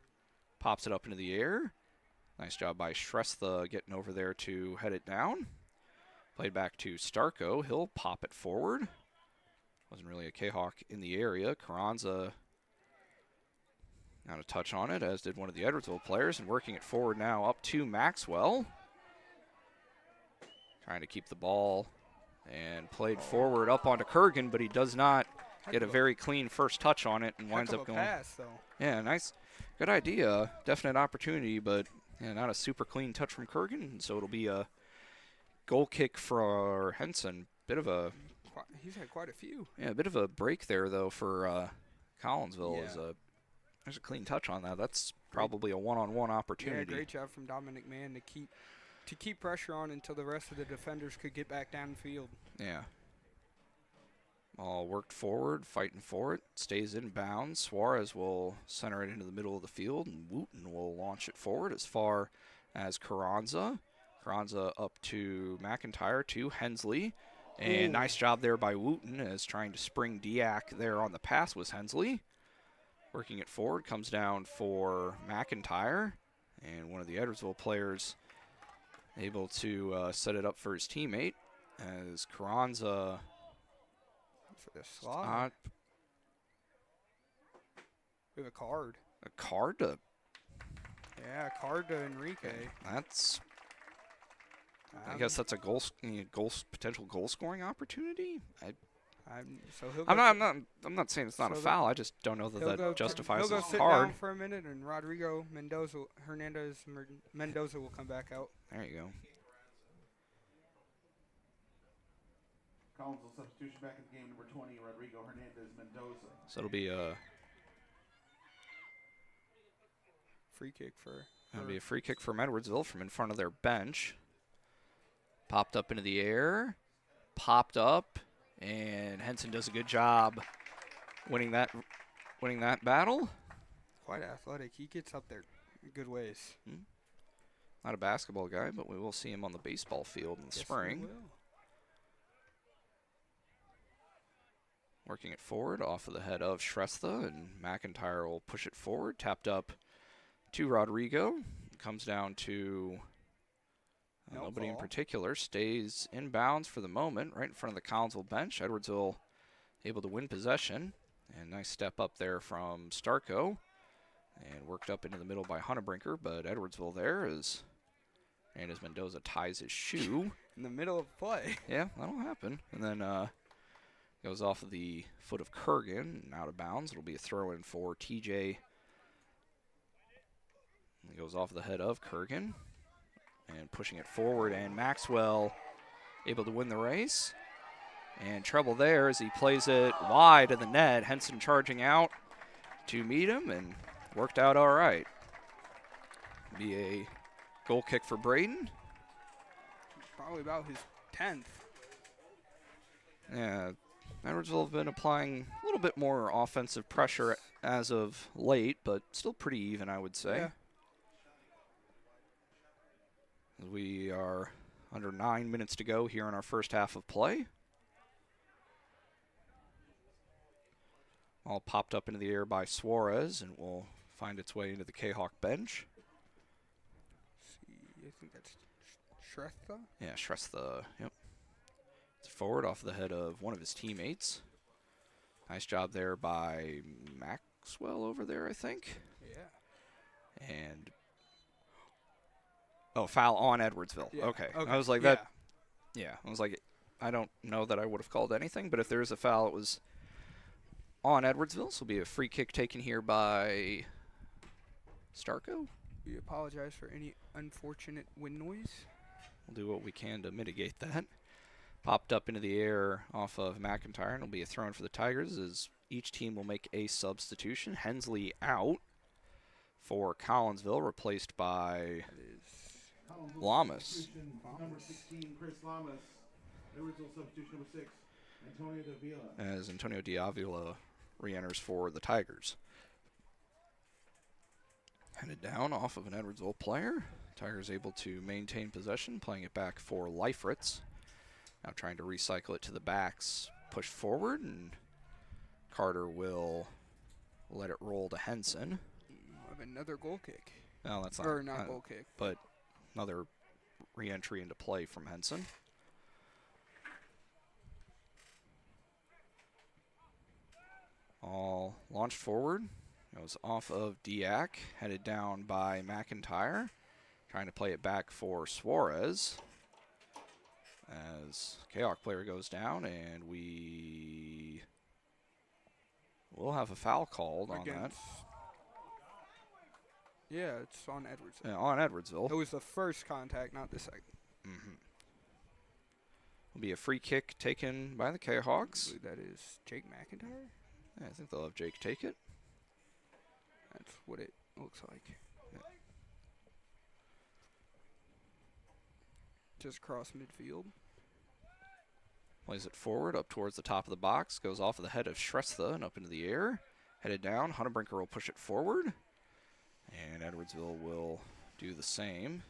Pops it up into the air. Nice job by Shrestha getting over there to head it down. Played back to Starko. He'll pop it forward. Wasn't really a Kahok in the area. Carranza got a touch on it, as did one of the Edwardsville players, and working it forward now up to Maxwell. Trying to keep the ball and played forward up onto Kurgan, but he does not get a very clean first touch on it and winds up going. Pass, though. Yeah, nice. Good idea. Definite opportunity, but yeah, not a super clean touch from Kurgan, so it'll be a goal kick for Henson. Bit of a He's had quite a few. Yeah, a bit of a break there, though, for Collinsville. Yeah. There's a clean touch on that. That's probably a one-on-one opportunity. Yeah, great job from Dominic Mann to keep pressure on until the rest of the defenders could get back downfield. Yeah. All worked forward, fighting for it. Stays in bounds. Suarez will center it into the middle of the field, and Wooten will launch it forward as far as Carranza. Carranza up to McIntyre, to Hensley. And nice job there by Wooten, as trying to spring Diak there on the pass was Hensley. Working it forward, comes down for McIntyre. And one of the Edwardsville players able to set it up for his teammate, as Carranza For the slot. We have a card. A card to... Yeah, a card to Enrique. That's... I guess that's a potential goal scoring opportunity. I'm not saying it's not a foul. I just don't know that justifies he'll a go sit card. down for a minute, and Hernandez Mendoza will come back out. There you go. Council substitution back in the game, number 20, Rodrigo Hernandez Mendoza. So it'll be a Free kick for. It'll be a free kick from Edwardsville from in front of their bench. Popped up into the air, popped up, and Henson does a good job winning that battle. Quite athletic. He gets up there in good ways. Not a basketball guy, but we will see him on the baseball field in the spring. Working it forward off of the head of Shrestha, and McIntyre will push it forward. Tapped up to Rodrigo. Comes down to nobody in particular. Stays in bounds for the moment, right in front of the Collinsville bench. Edwardsville able to win possession. And nice step up there from Starko. And worked up into the middle by Hunnebrinker, but Edwardsville there is. And as Mendoza ties his shoe. In the middle of play. Yeah, that'll happen. And then goes off of the foot of Kurgan and out of bounds. It'll be a throw-in for TJ. It goes off the head of Kurgan. And pushing it forward, and Maxwell able to win the race. And trouble there as he plays it wide of the net. Henson charging out to meet him, and worked out all right. Be a goal kick for Braden. Probably about his 10th. Yeah, Edwardsville have been applying a little bit more offensive pressure as of late, but still pretty even, I would say. Yeah. We are under 9 minutes to go here in our first half of play. All popped up into the air by Suarez and will find its way into the Kahok bench. See, I think that's Shrestha. Yeah, Shrestha, yep. It's forward off the head of one of his teammates. Nice job there by Maxwell over there, I think. Yeah. And oh, foul on Edwardsville. Yeah. Okay. Okay. I was like, Yeah. that. Yeah. I was like, I don't know that I would have called anything, but if there is a foul, it was on Edwardsville. This will be a free kick taken here by Starko. We apologize for any unfortunate wind noise. We'll do what we can to mitigate that. Popped up into the air off of McIntyre, and it'll be a throw in for the Tigers as each team will make a substitution. Hensley out for Collinsville, replaced by Lamas. Number 16, Chris Lamas. Original substitution number 6, Antonio Davila. As Antonio Diavila re-enters for the Tigers. Headed down off of an Edwardsville player. Tigers able to maintain possession, playing it back for Leifritz. Now trying to recycle it to the backs. Pushed forward, and Carter will let it roll to Henson. Of another goal kick. No, that's not. Or not goal kick. But another re-entry into play from Henson. All launched forward. Goes off of Diak, headed down by McIntyre. Trying to play it back for Suarez. As Kahok player goes down, and we will have a foul called on that. Yeah, it's on Edwardsville. Yeah, on Edwardsville. It was the first contact, not the second. Mm-hmm. Will be a free kick taken by the I Kahawks. believe that is Jake McIntyre. Yeah, I think they'll have Jake take it. That's what it looks like. Yeah. Just cross midfield. Plays it forward, up towards the top of the box. Goes off of the head of Shrestha and up into the air. Headed down. Hunnebrinker will push it forward. And Edwardsville will do the same.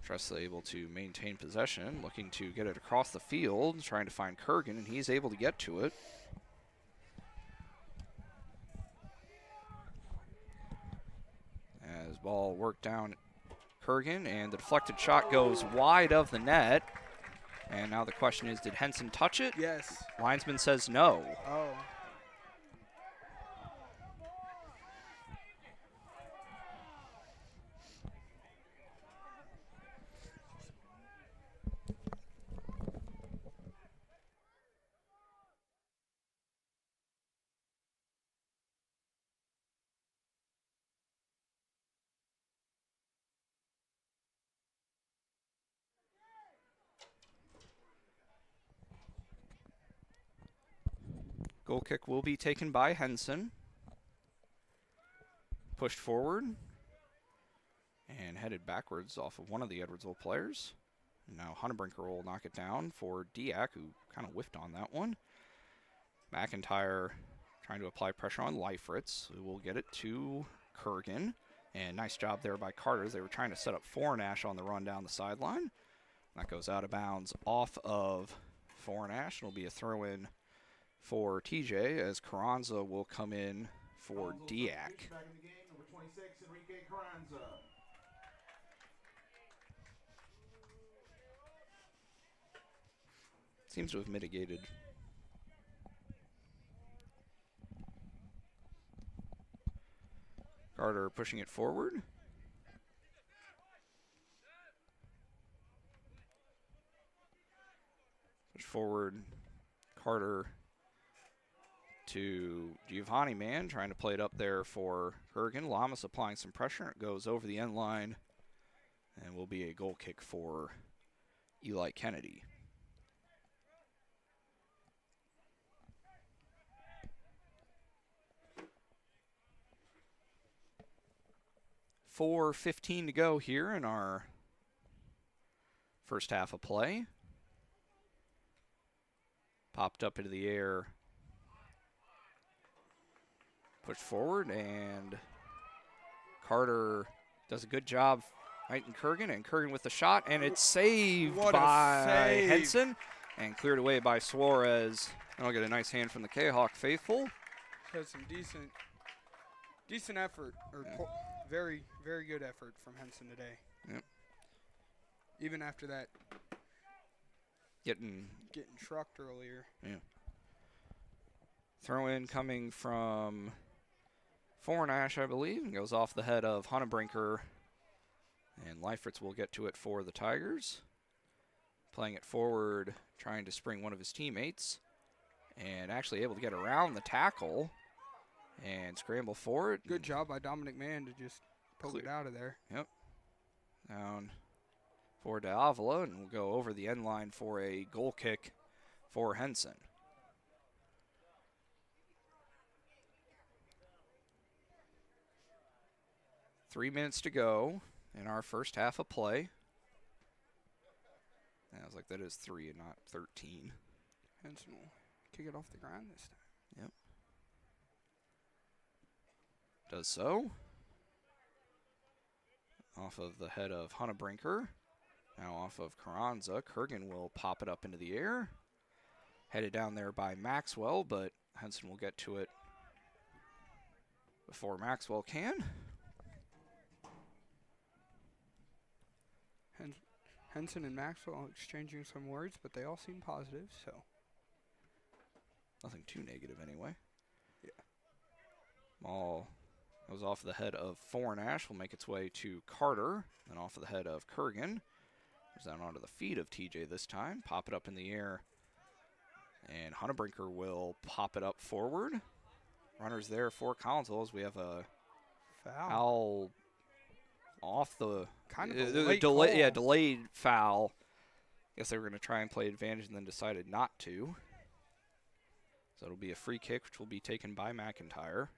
Shrestha able to maintain possession. Looking to get it across the field. Trying to find Kurgan, and he's able to get to it. As ball worked down Kurgan, and the deflected shot goes wide of the net. And now the question is, did Henson touch it? Yes. Linesman says no. Oh. Goal kick will be taken by Henson. Pushed forward and headed backwards off of one of the Edwardsville players. Now Hunnebrinker will knock it down for Diak, who kind of whiffed on that one. McIntyre trying to apply pressure on Leifritz, who will get it to Kurgan. And nice job there by Carter. They were trying to set up Fornash on the run down the sideline. That goes out of bounds off of Fornash. It'll be a throw-in for TJ as Carranza will come in for Diak. Back in the game, number 26, Enrique Carranza. Seems to have mitigated. Carter pushing it forward. Push forward. Carter to Giovanni Man, trying to play it up there for Kurgan. Lamas applying some pressure. It goes over the end line and will be a goal kick for Eli Kennedy. .4:15 to go here in our first half of play. Popped up into the air. Pushed forward, and Carter does a good job Right in Kurgan, and Kurgan with the shot, and it's saved What a by save. Henson and cleared away by Suarez. And I'll get a nice hand from the Kahok faithful. Had some decent effort, or very, very good effort from Henson today. Yep. Even after that Getting trucked earlier. Yeah. Throw in coming from Fornash, I believe, and goes off the head of Hunnebrinker. And Leifritz will get to it for the Tigers. Playing it forward, trying to spring one of his teammates. And actually able to get around the tackle and scramble for it. Good job by Dominic Mann to just poke Clear. it out of there. Yep. Down for D'Avila, and we'll go over the end line for a goal kick for Henson. Three minutes to go in our first half of play. And I was like, that is 3 and not 13. Henson will kick it off the ground this time. Yep. Does so. Off of the head of Hunnebrinker. Now off of Carranza. Kurgan will pop it up into the air. Headed down there by Maxwell, but Henson will get to it before Maxwell can. Henson and Maxwell exchanging some words, but they all seem positive, so. Nothing too negative anyway. Yeah. Ball goes off the head of Fornash. Will make its way to Carter. Then off of the head of Kurgan. Goes down onto the feet of TJ this time. Pop it up in the air. And Hunnebrinker will pop it up forward. Runners there for Collinsville as we have a foul off the kind of a late call. Delayed foul. Guess they were going to try and play advantage and then decided not to. So it'll be a free kick, which will be taken by McIntyre.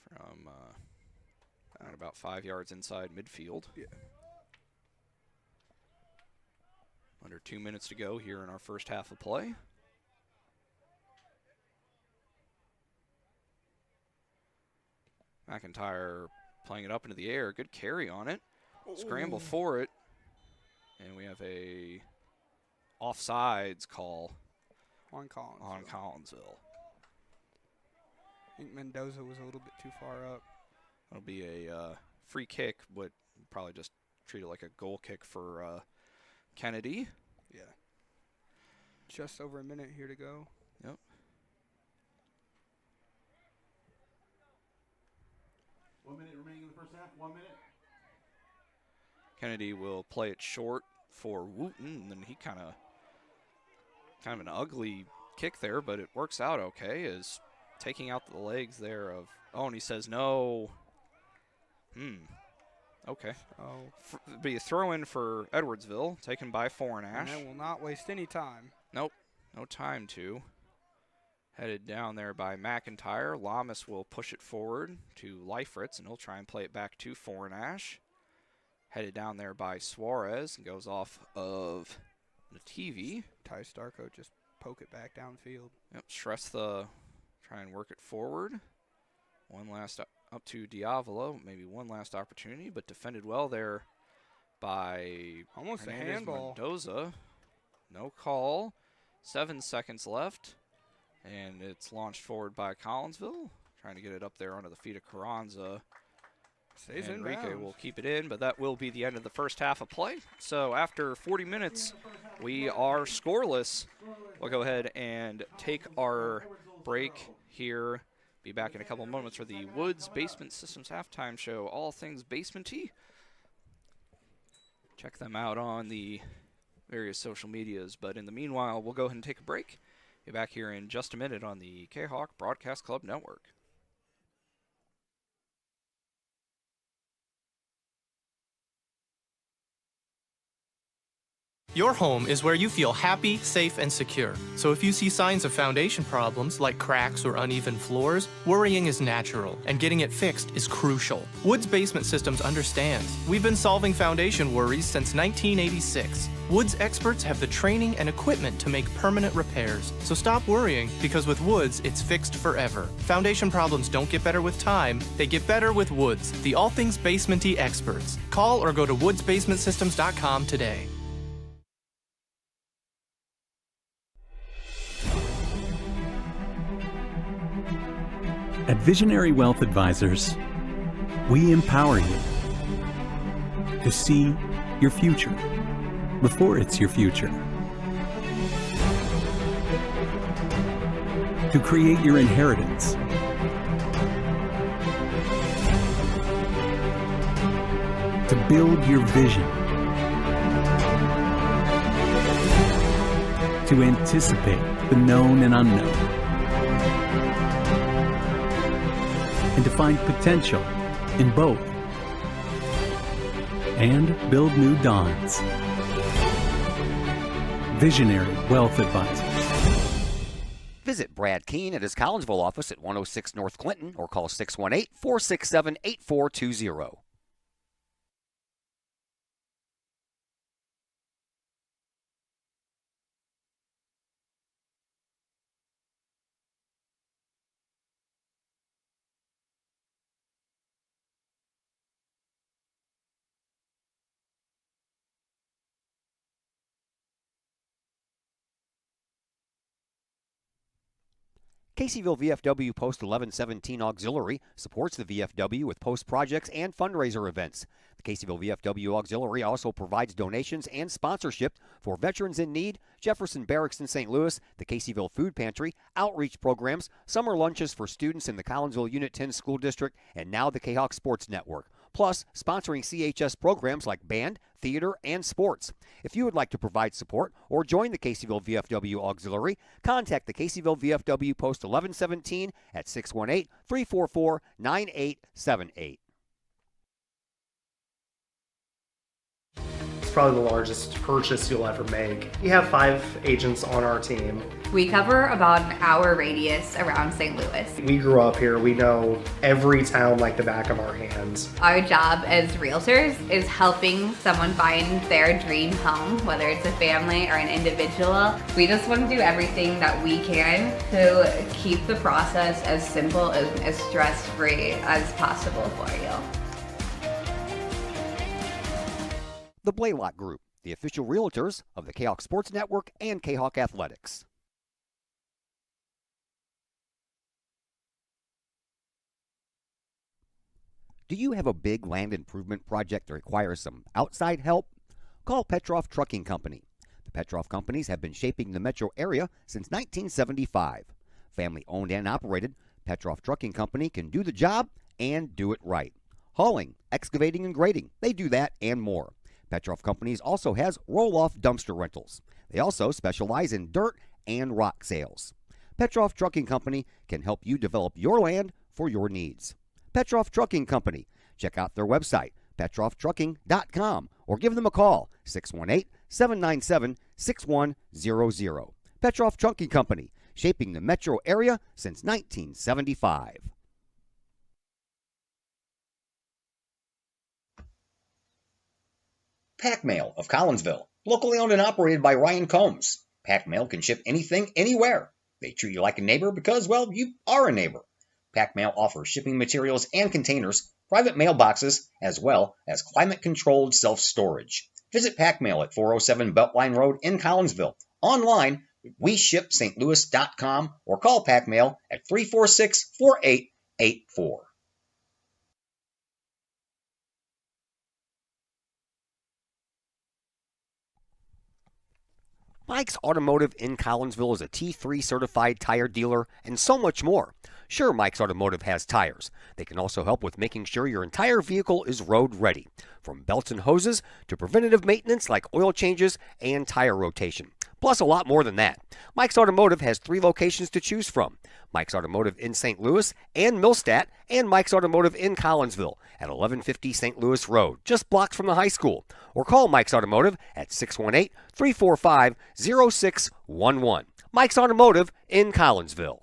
From about 5 yards inside midfield. Yeah. Under 2 minutes to go here in our first half of play. McIntyre playing it up into the air. Good carry on it. Scramble for it. And we have a offsides call on Collinsville. I think Mendoza was a little bit too far up. It'll be a free kick, but probably just treat it like a goal kick for Kennedy. Yeah. Just over a minute here to go. Yep. One minute remaining in the first half. 1 minute. Kennedy will play it short for Wooten, and then he kind of an ugly kick there, but it works out okay. Is taking out the legs there of, and he says no. Okay. Oh. Be a throw-in for Edwardsville, taken by Fornash. And they will not waste any time. Nope, no time to. Headed down there by McIntyre. Lamas will push it forward to Leifritz, and he'll try and play it back to Fornash. Headed down there by Suarez, and goes off of the TV. Ty Starko just poke it back downfield. Yep, Shrestha try and work it forward. One last up to D'Avila, maybe one last opportunity, but defended well there by almost Hernandez a handball. Mendoza. No call. 7 seconds left. And it's launched forward by Collinsville. Trying to get it up there onto the feet of Carranza. Stays in Enrique bounds. will keep it in, but that will be the end of the first half of play. So after 40 minutes, we are scoreless. We'll go ahead and take our break here. Be back in a couple moments for the Woods Basement Systems halftime show, all things basement-y. Check them out on the various social medias. But in the meanwhile, we'll go ahead and take a break. Be back here in just a minute on the Kahok Broadcast Club Network. Your home is where you feel happy, safe, and secure. So if you see signs of foundation problems like cracks or uneven floors, worrying is natural, and getting it fixed is crucial. Woods Basement Systems understands. We've been solving foundation worries since 1986. Woods experts have the training and equipment to make permanent repairs. So stop worrying, because with Woods, it's fixed forever. Foundation problems don't get better with time, they get better with Woods, the all things basement-y experts. Call or go to woodsbasementsystems.com today. At Visionary Wealth Advisors, we empower you to see your future before it's your future, to create your inheritance, to build your vision, to anticipate the known and unknown, and to find potential in both, and build new dawns. Visionary Wealth Advisors. Visit Brad Keene at his Collinsville office at 106 North Clinton or call 618-467-8420. Caseyville VFW Post 1117 Auxiliary supports the VFW with post projects and fundraiser events. The Caseyville VFW Auxiliary also provides donations and sponsorship for veterans in need, Jefferson Barracks in St. Louis, the Caseyville Food Pantry, outreach programs, summer lunches for students in the Collinsville Unit 10 School District, and now the Kahok Sports Network. Plus, sponsoring CHS programs like band, theater, and sports. If you would like to provide support or join the Caseyville VFW Auxiliary, contact the Caseyville VFW Post 1117 at 618-344-9878. It's probably the largest purchase you'll ever make. We have 5 agents on our team. We cover about an hour radius around St. Louis. We grew up here. We know every town like the back of our hands. Our job as realtors is helping someone find their dream home, whether it's a family or an individual. We just want to do everything that we can to keep the process as simple and as stress-free as possible for you. The Blaylock Group, the official realtors of the Kahok Sports Network and Kahok Athletics. Do you have a big land improvement project that requires some outside help? Call Petroff Trucking Company. The Petroff Companies have been shaping the metro area since 1975. Family owned and operated, Petroff Trucking Company can do the job and do it right. Hauling, excavating, and grading, they do that and more. Petroff Companies also has roll-off dumpster rentals. They also specialize in dirt and rock sales. Petroff Trucking Company can help you develop your land for your needs. Petroff Trucking Company. Check out their website, petrofftrucking.com, or give them a call, 618-797-6100. Petroff Trucking Company, shaping the metro area since 1975. Pack Mail of Collinsville, locally owned and operated by Ryan Combs. Pack Mail can ship anything, anywhere. They treat you like a neighbor because, well, you are a neighbor. Pack Mail offers shipping materials and containers, private mailboxes, as well as climate-controlled self-storage. Visit Pack Mail at 407 Beltline Road in Collinsville. Online, WeShipStLouis.com, or call Pack Mail at 346-4884. Mike's Automotive in Collinsville is a T3 certified tire dealer and so much more. Sure, Mike's Automotive has tires. They can also help with making sure your entire vehicle is road ready, from belts and hoses to preventative maintenance like oil changes and tire rotation. plus a lot more than that. Mike's Automotive has 3 locations to choose from. Mike's Automotive in St. Louis and Millstadt, and Mike's Automotive in Collinsville at 1150 St. Louis Road, just blocks from the high school. Or call Mike's Automotive at 618-345-0611. Mike's Automotive in Collinsville.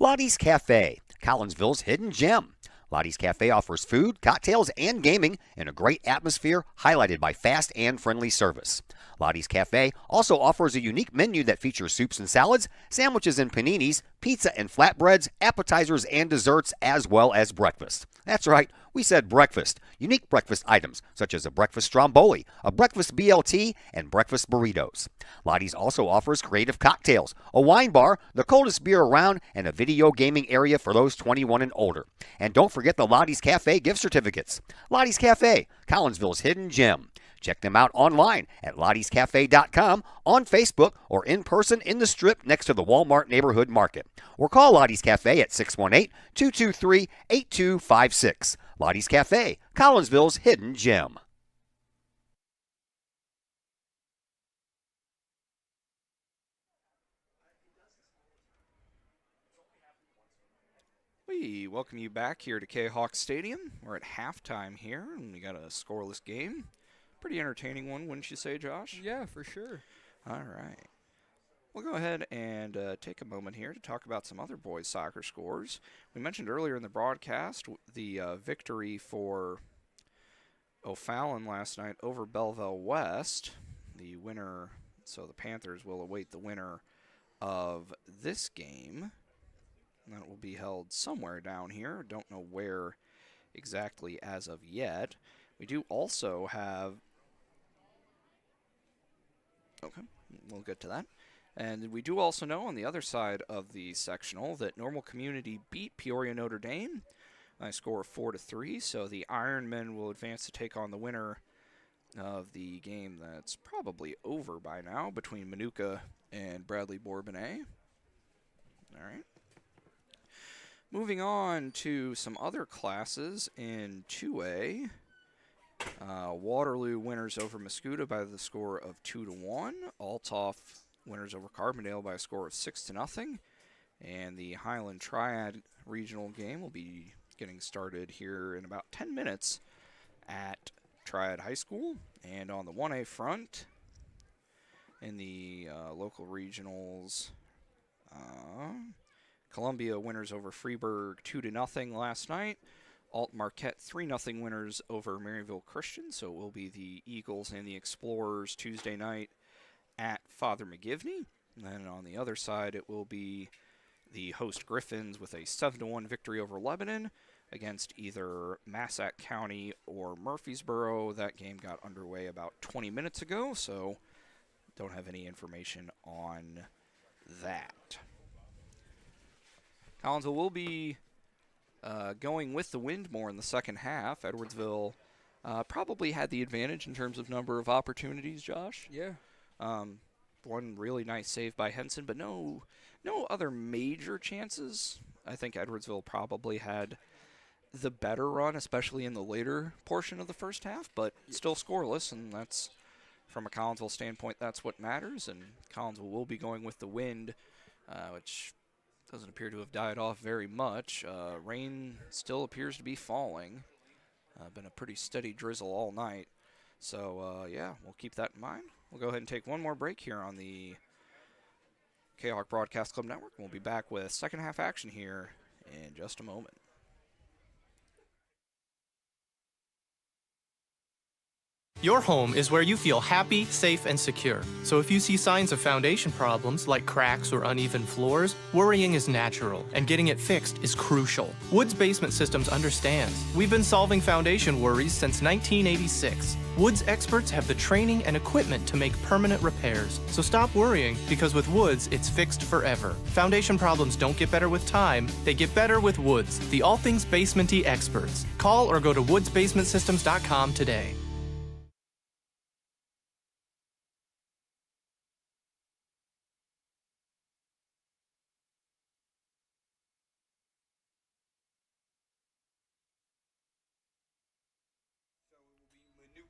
Lottie's Cafe, Collinsville's hidden gem. Lottie's Cafe offers food, cocktails, and gaming in a great atmosphere highlighted by fast and friendly service. Lottie's Cafe also offers a unique menu that features soups and salads, sandwiches and paninis, pizza and flatbreads, appetizers and desserts, as well as breakfast. That's right, we said breakfast. Unique breakfast items such as a breakfast stromboli, a breakfast BLT, and breakfast burritos. Lottie's also offers creative cocktails, a wine bar, the coldest beer around, and a video gaming area for those 21 and older. And don't forget the Lottie's Cafe gift certificates. Lottie's Cafe, Collinsville's hidden gem. Check them out online at lottiescafe.com, on Facebook, or in person in the Strip next to the Walmart Neighborhood Market. Or call Lottie's Cafe at 618-223-8256. Lottie's Cafe, Collinsville's hidden gem. We welcome you back here to Kahok Stadium. We're at halftime here, and we got a scoreless game. Pretty entertaining one, wouldn't you say, Josh? Yeah, for sure. All right. We'll go ahead and take a moment here to talk about some other boys soccer scores. We mentioned earlier in the broadcast the victory for O'Fallon last night over Belleville West. The winner, so the Panthers will await the winner of this game. That will be held somewhere down here. Don't know where exactly as of yet. We do also have... Okay, we'll get to that. And we do also know on the other side of the sectional that Normal Community beat Peoria Notre Dame by a score of 4-3. So the Ironmen will advance to take on the winner of the game that's probably over by now between Manuka and Bradley Bourbonnais. All right. Moving on to some other classes in 2A. Waterloo winners over Mascoutah by the score of 2-1. Althoff winners over Carbondale by a score of 6-0. And the Highland Triad regional game will be getting started here in about 10 minutes at Triad High School. And on the 1A front, in the local regionals, Columbia winners over Freeburg 2-0 last night. Alt Marquette 3-0 winners over Maryville Christian. So it will be the Eagles and the Explorers Tuesday night at Father McGivney. And then on the other side, it will be the host Griffins with a 7-1 victory over Lebanon against either Massac County or Murfreesboro. That game got underway about 20 minutes ago, so don't have any information on that. Collinsville will be going with the wind more in the second half. Edwardsville probably had the advantage in terms of number of opportunities, Josh. Yeah. One really nice save by Henson, but no other major chances. I think Edwardsville probably had the better run, especially in the later portion of the first half, but still scoreless, and that's, from a Collinsville standpoint, that's what matters. And Collinsville will be going with the wind, which doesn't appear to have died off very much. Rain still appears to be falling. Been a pretty steady drizzle all night. So, yeah, we'll keep that in mind. We'll go ahead and take one more break here on the Kahok Broadcast Club Network. We'll be back with second half action here in just a moment. Your home is where you feel happy, safe, and secure. So if you see signs of foundation problems like cracks or uneven floors, worrying is natural, and getting it fixed is crucial. Woods Basement Systems understands. We've been solving foundation worries since 1986. Woods experts have the training and equipment to make permanent repairs. So stop worrying, because with Woods, it's fixed forever. Foundation problems don't get better with time, they get better with Woods, the all things basement-y experts. Call or go to woodsbasementsystems.com today.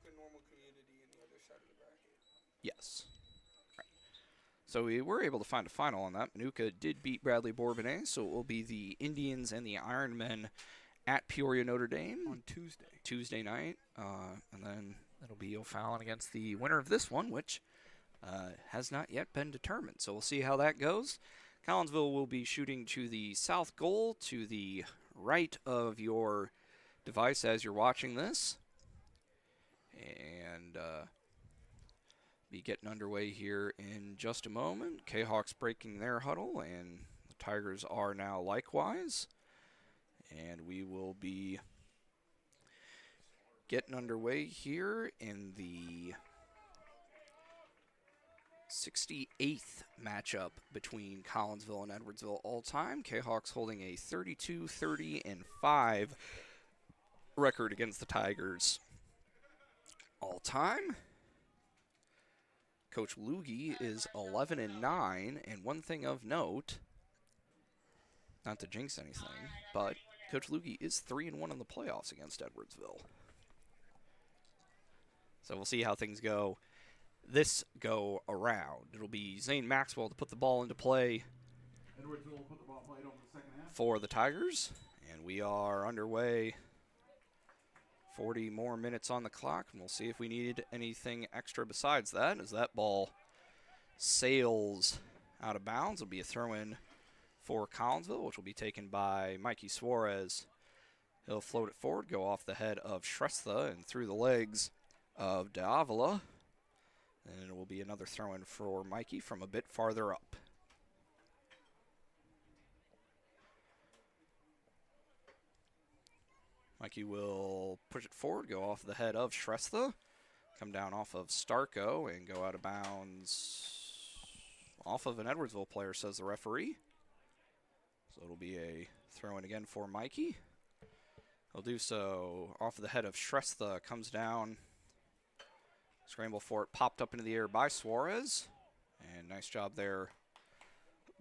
Manuka Normal Community in the other side of the bracket. Yes. Right. So we were able to find a final on that. Manuka did beat Bradley Bourbonnais, so it will be the Indians and the Ironmen at Peoria, Notre Dame. On Tuesday. Tuesday night. And then it'll be O'Fallon against the winner of this one, which has not yet been determined. So we'll see how that goes. Collinsville will be shooting to the south goal, to the right of your device as you're watching this. And be getting underway here in just a moment. Kahok's breaking their huddle, and the Tigers are now likewise. And we will be getting underway here in the 68th matchup between Collinsville and Edwardsville all-time. Kahawks holding a 32-30-5 record against the Tigers all-time. Coach Lugie is 11-9, and one thing of note, not to jinx anything, but Coach Lugie is 3-1 in the playoffs against Edwardsville. So we'll see how things go this go around. It'll be Zane Maxwell to put the ball into play Edwardsville put the ball played over the second half. for the Tigers, and we are underway. 40 more minutes on the clock, and we'll see if we need anything extra besides that. As that ball sails out of bounds, it'll be a throw-in for Collinsville, which will be taken by Mikey Suarez. He'll float it forward, go off the head of Shrestha and through the legs of D'Avila. And it will be another throw-in for Mikey from a bit farther up. Mikey will push it forward, go off the head of Shrestha, come down off of Starko, and go out of bounds off of an Edwardsville player, says the referee. So it'll be a throw-in again for Mikey. He'll do so off of the head of Shrestha, comes down. Scramble for it, popped up into the air by Suarez. And nice job there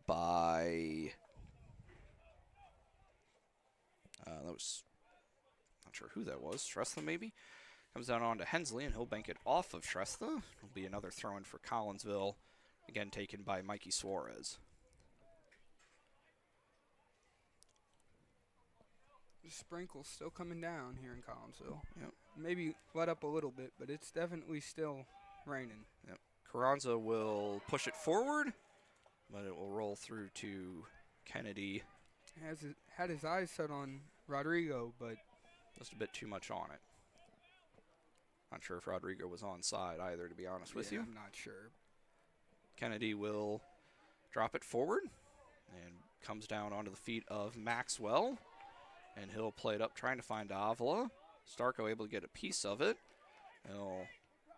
by... that was... not sure who that was. Shrestha, maybe? Comes down onto Hensley, and he'll bank it off of Shrestha. It'll be another throw-in for Collinsville, again taken by Mikey Suarez. The sprinkle's still coming down here in Collinsville. Yep. Maybe let up a little bit, but it's definitely still raining. Yep. Carranza will push it forward, but it will roll through to Kennedy. Had his eyes set on Rodrigo, but just a bit too much on it. Not sure if Rodrigo was onside either, to be honest with you. I'm not sure. Kennedy will drop it forward and comes down onto the feet of Maxwell. And he'll play it up, trying to find Avila. Starko able to get a piece of it. He'll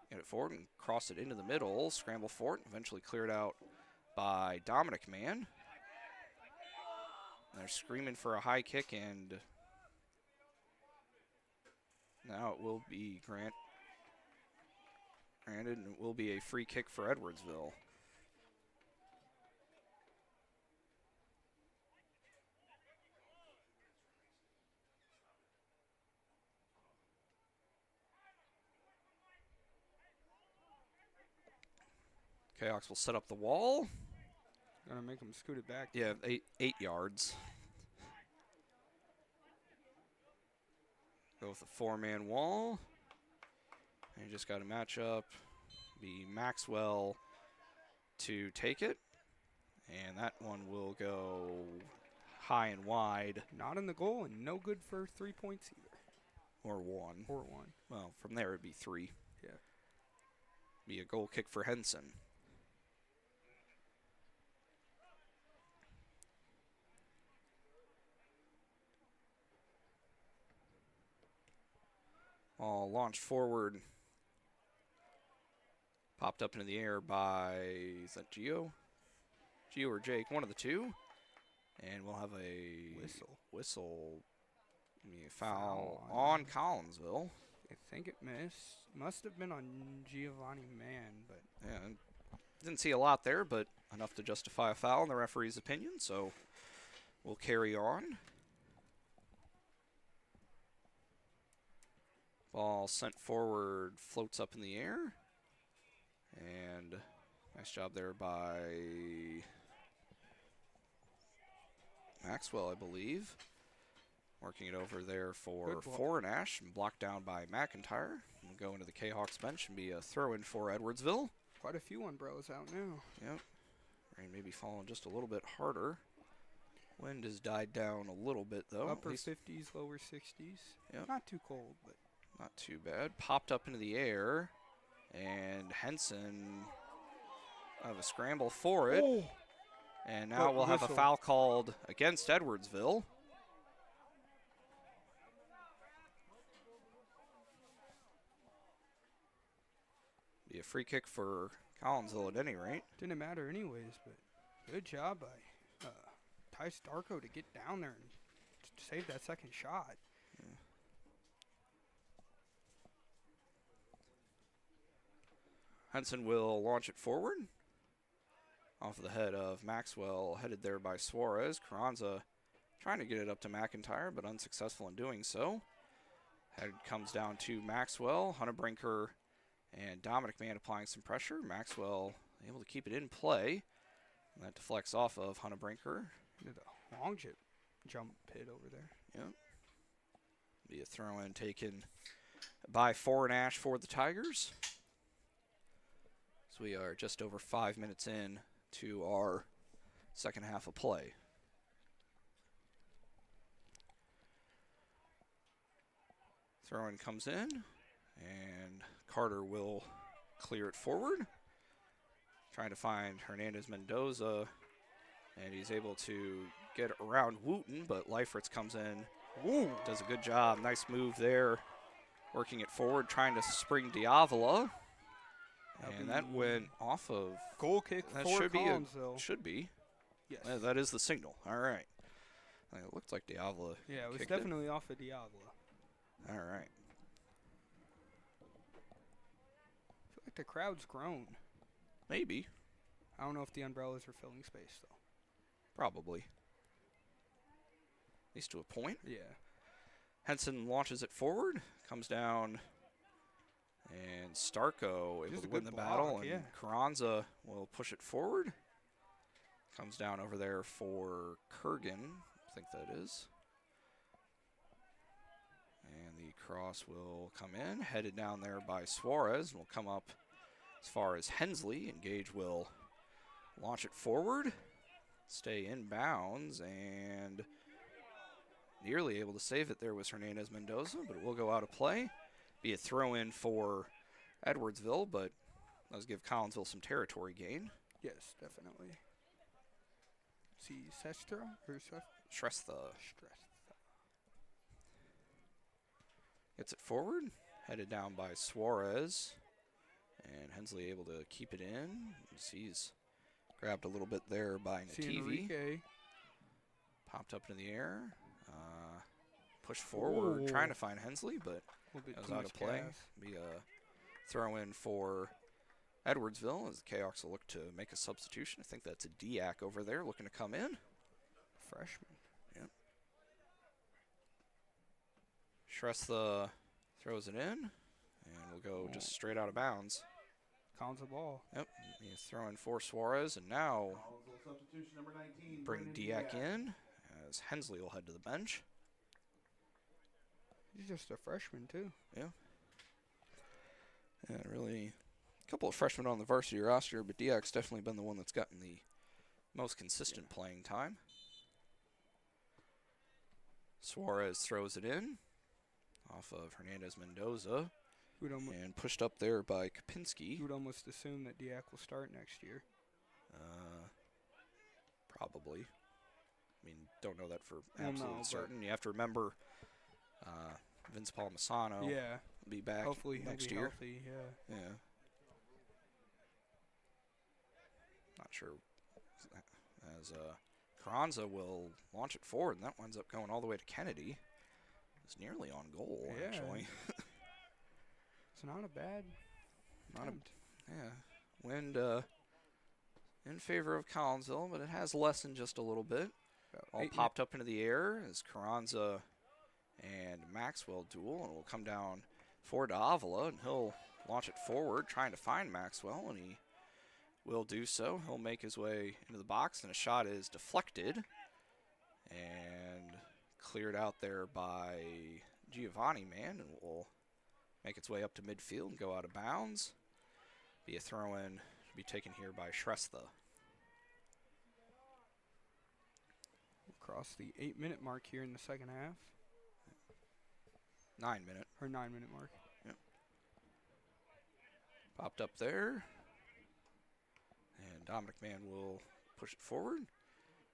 get it forward and cross it into the middle. Scramble for it, eventually cleared out by Dominic Mann. They're screaming for a high kick, and now it will be granted, and it will be a free kick for Edwardsville. Kahawks will set up the wall. Gonna make him scoot it back. Yeah, eight yards. Go with a four-man wall. And you just got to match up. Be Maxwell to take it. And that one will go high and wide. Not in the goal and no good for 3 points either. Or one. Or one. Well, from there it'd be three. Yeah. Be a goal kick for Henson. All launched forward. Popped up into the air by, is that Gio? Gio or Jake, one of the two. And we'll have a whistle. A foul on Collinsville. I think it must have been on Giovanni Mann, but yeah, didn't see a lot there, but enough to justify a foul in the referee's opinion. So we'll carry on. Ball sent forward, floats up in the air. And nice job there by Maxwell, I believe. Working it over there for Foreignash and blocked down by McIntyre. We'll go into the K-Hawks bench and be a throw-in for Edwardsville. Quite a few umbrellas out now. Yep. Rain may be falling just a little bit harder. Wind has died down a little bit, though. Upper 50s, lower 60s. Yep. Not too cold, but not too bad. Popped up into the air, and Henson have a scramble for it. Oh. And now we'll have a foul called against Edwardsville. Be a free kick for Collinsville at any rate. Didn't matter anyways, but good job by Ty Starko to get down there and save that second shot. Yeah. Henson will launch it forward. Off of the head of Maxwell, headed there by Suarez. Carranza trying to get it up to McIntyre, but unsuccessful in doing so. Head comes down to Maxwell. Hunnebrinker and Dominic Mann applying some pressure. Maxwell able to keep it in play. And that deflects off of Hunnebrinker. Did a long jump hit over there. Yep. Be a throw-in taken by Foreignash for the Tigers. So we are just over 5 minutes in to our second half of play. Throw-in comes in, and Carter will clear it forward. Trying to find Hernandez Mendoza, and he's able to get around Wooten, but Leifertz comes in. Ooh. Does a good job. Nice move there. Working it forward, trying to spring Diavola. And that went off of goal kick that for should Collinsville. Should be. Yes. That is the signal. All right. It looked like Diavola. Yeah, it was definitely off of Diavola. All right. I feel like the crowd's grown. Maybe. I don't know if the umbrellas are filling space, though. Probably. At least to a point. Yeah. Henson launches it forward, comes down, and Starko able to win the battle, and Carranza will push it forward. Comes down over there for Kurgan, I think that is. And the cross will come in, headed down there by Suarez, and will come up as far as Hensley. And Gage will launch it forward, stay in bounds, and nearly able to save it there was Hernandez Mendoza, but it will go out of play. Be a throw-in for Edwardsville, but does give Collinsville some territory gain. Yes, definitely. See Sestra or Shrestha. Gets it forward, headed down by Suarez, and Hensley able to keep it in. He's grabbed a little bit there by Nativi. Popped up in the air. Push forward, trying to find Hensley, but it was out of play. Be a throw-in for Edwardsville as the K-Hawks will look to make a substitution. I think that's a Diak over there looking to come in. Freshman. Yep. Shrestha throws it in, and we'll go just straight out of bounds. Counts the ball. Yep. He's throwing for Suarez, and now bring Diak in as Hensley will head to the bench. He's just a freshman, too. Yeah. Yeah, really. A couple of freshmen on the varsity roster, but Diak's definitely been the one that's gotten the most consistent playing time. Suarez throws it in off of Hernandez Mendoza and pushed up there by Kopinski. You would almost assume that Diak will start next year. Probably. I mean, don't know that for absolute certain. You have to remember Vince Palmisano will be back next year. Healthy, yeah. Not sure. As Carranza will launch it forward, and that winds up going all the way to Kennedy. It's nearly on goal, actually. It's not a bad attempt. Wind in favor of Collinsville, but it has lessened just a little bit. All popped up into the air as Carranza and Maxwell duel, and will come down for Davila, and he'll launch it forward, trying to find Maxwell, and he will do so. He'll make his way into the box, and a shot is deflected and cleared out there by Giovanni Man, and will make its way up to midfield and go out of bounds. Be a throw-in to be taken here by Shrestha. Across the 8-minute mark here in the second half. 9-minute. Or 9-minute mark. Yep. Popped up there. And Dominic Mann will push it forward.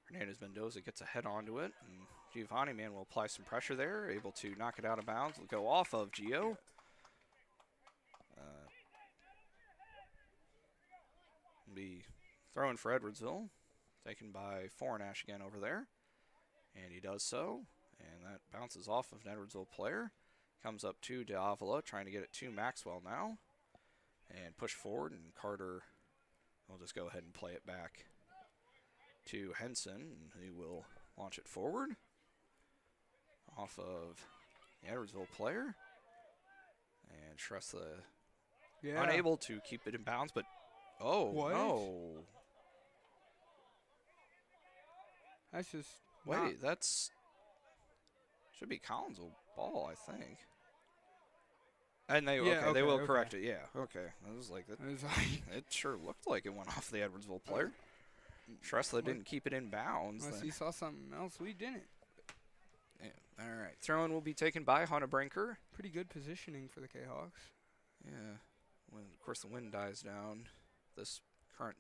Hernandez Mendoza gets a head onto it. And Giovanni Mann will apply some pressure there. Able to knock it out of bounds. Will go off of Gio. Be thrown for Edwardsville. Taken by Foreignash again over there. And he does so. And that bounces off of an Edwardsville player. Comes up to Davila, trying to get it to Maxwell now. And push forward, and Carter will just go ahead and play it back to Henson, and he will launch it forward off of the Edwardsville player. And Shrestha unable to keep it in bounds, but What? No. That's just Wait, that's should be Collins' ball, I think. And they they will correct it. Yeah, okay. I was like, it sure looked like it went off the Edwardsville player. Shrestha didn't keep it in bounds. Unless he saw something else we didn't. Yeah. All right. Throw-in will be taken by Hunnebrinker. Pretty good positioning for the Kahawks. Yeah. When, of course, the wind dies down, this current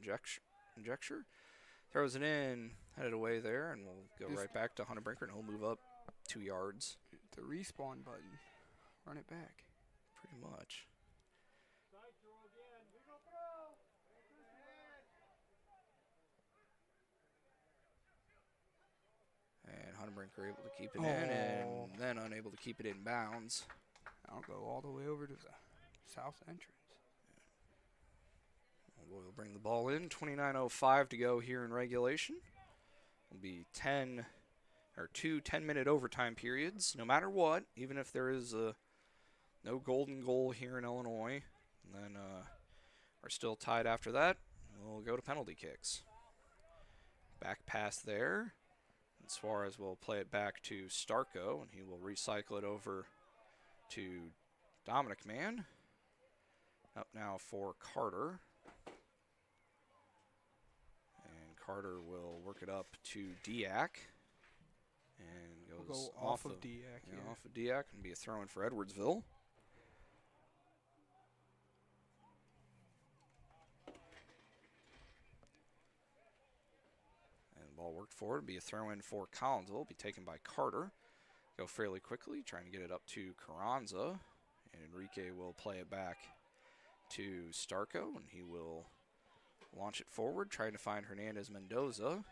injecture throws it in, headed away there, and we'll go right back to Hunnebrinker, and he'll move up 2 yards. The respawn button. Run it back. Pretty much. And Hunnebrinker able to keep it in, and then unable to keep it in bounds. I'll go all the way over to the south entrance. We'll bring the ball in. 29:05 to go here in regulation. Will be 2 10-minute overtime periods, no matter what, even if there is no golden goal here in Illinois. And then are still tied after that. We'll go to penalty kicks. Back pass there. And Suarez will play it back to Starko, and he will recycle it over to Dominic Mann. Up now for Carter. And Carter will work it up to Diak. And goes off of Diak. Yeah, off of Diak, and be a throw-in for Edwardsville. Ball worked forward, be a throw-in for Collinsville, be taken by Carter. Go fairly quickly, trying to get it up to Carranza. And Enrique will play it back to Starko, and he will launch it forward, trying to find Hernandez Mendoza.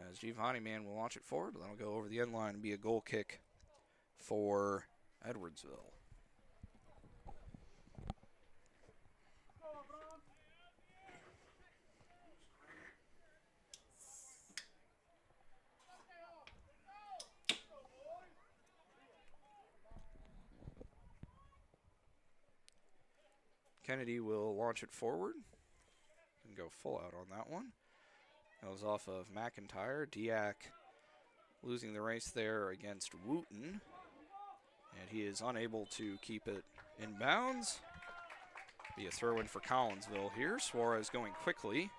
As Giovanni Man will launch it forward, then it'll go over the end line and be a goal kick for Edwardsville. Kennedy will launch it forward and go full out on that one. That was off of McIntyre. Diak losing the race there against Wooten. And he is unable to keep it in bounds. Be a throw-in for Collinsville here. Suarez going quickly.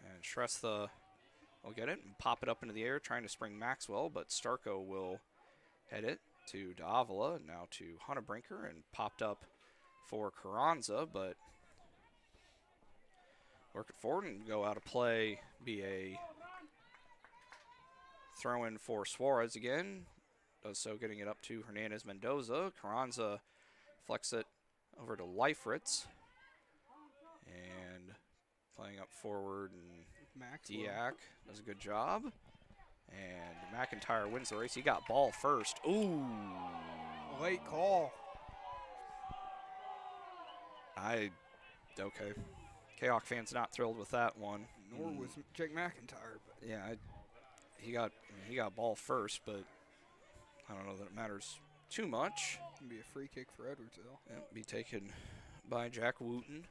And Shrestha will get it and pop it up into the air, trying to spring Maxwell, but Starko will head it to Davila, and now to Hunnebrinker, and popped up for Carranza, but work it forward and go out of play. Be a throw-in for Suarez again. Does so, getting it up to Hernandez Mendoza. Carranza flex it over to Leifritz. And playing up forward, and Diak does a good job. And McIntyre wins the race. He got ball first. Ooh. Late call. Okay. Kahok fans not thrilled with that one. Nor was Jake McIntyre. But Yeah, he got ball first, but I don't know that it matters too much. it'll be a free kick for Edwardsville. Yeah, be taken by Jack Wooten.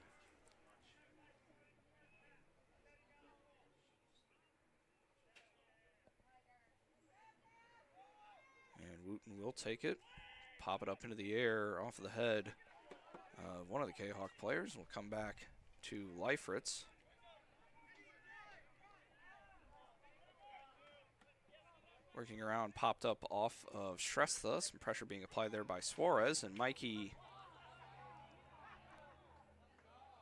And Wooten will take it, pop it up into the air off of the head of one of the Kahok players. Will come back to Leifritz. Working around, popped up off of Shrestha. Some pressure being applied there by Suarez, and Mikey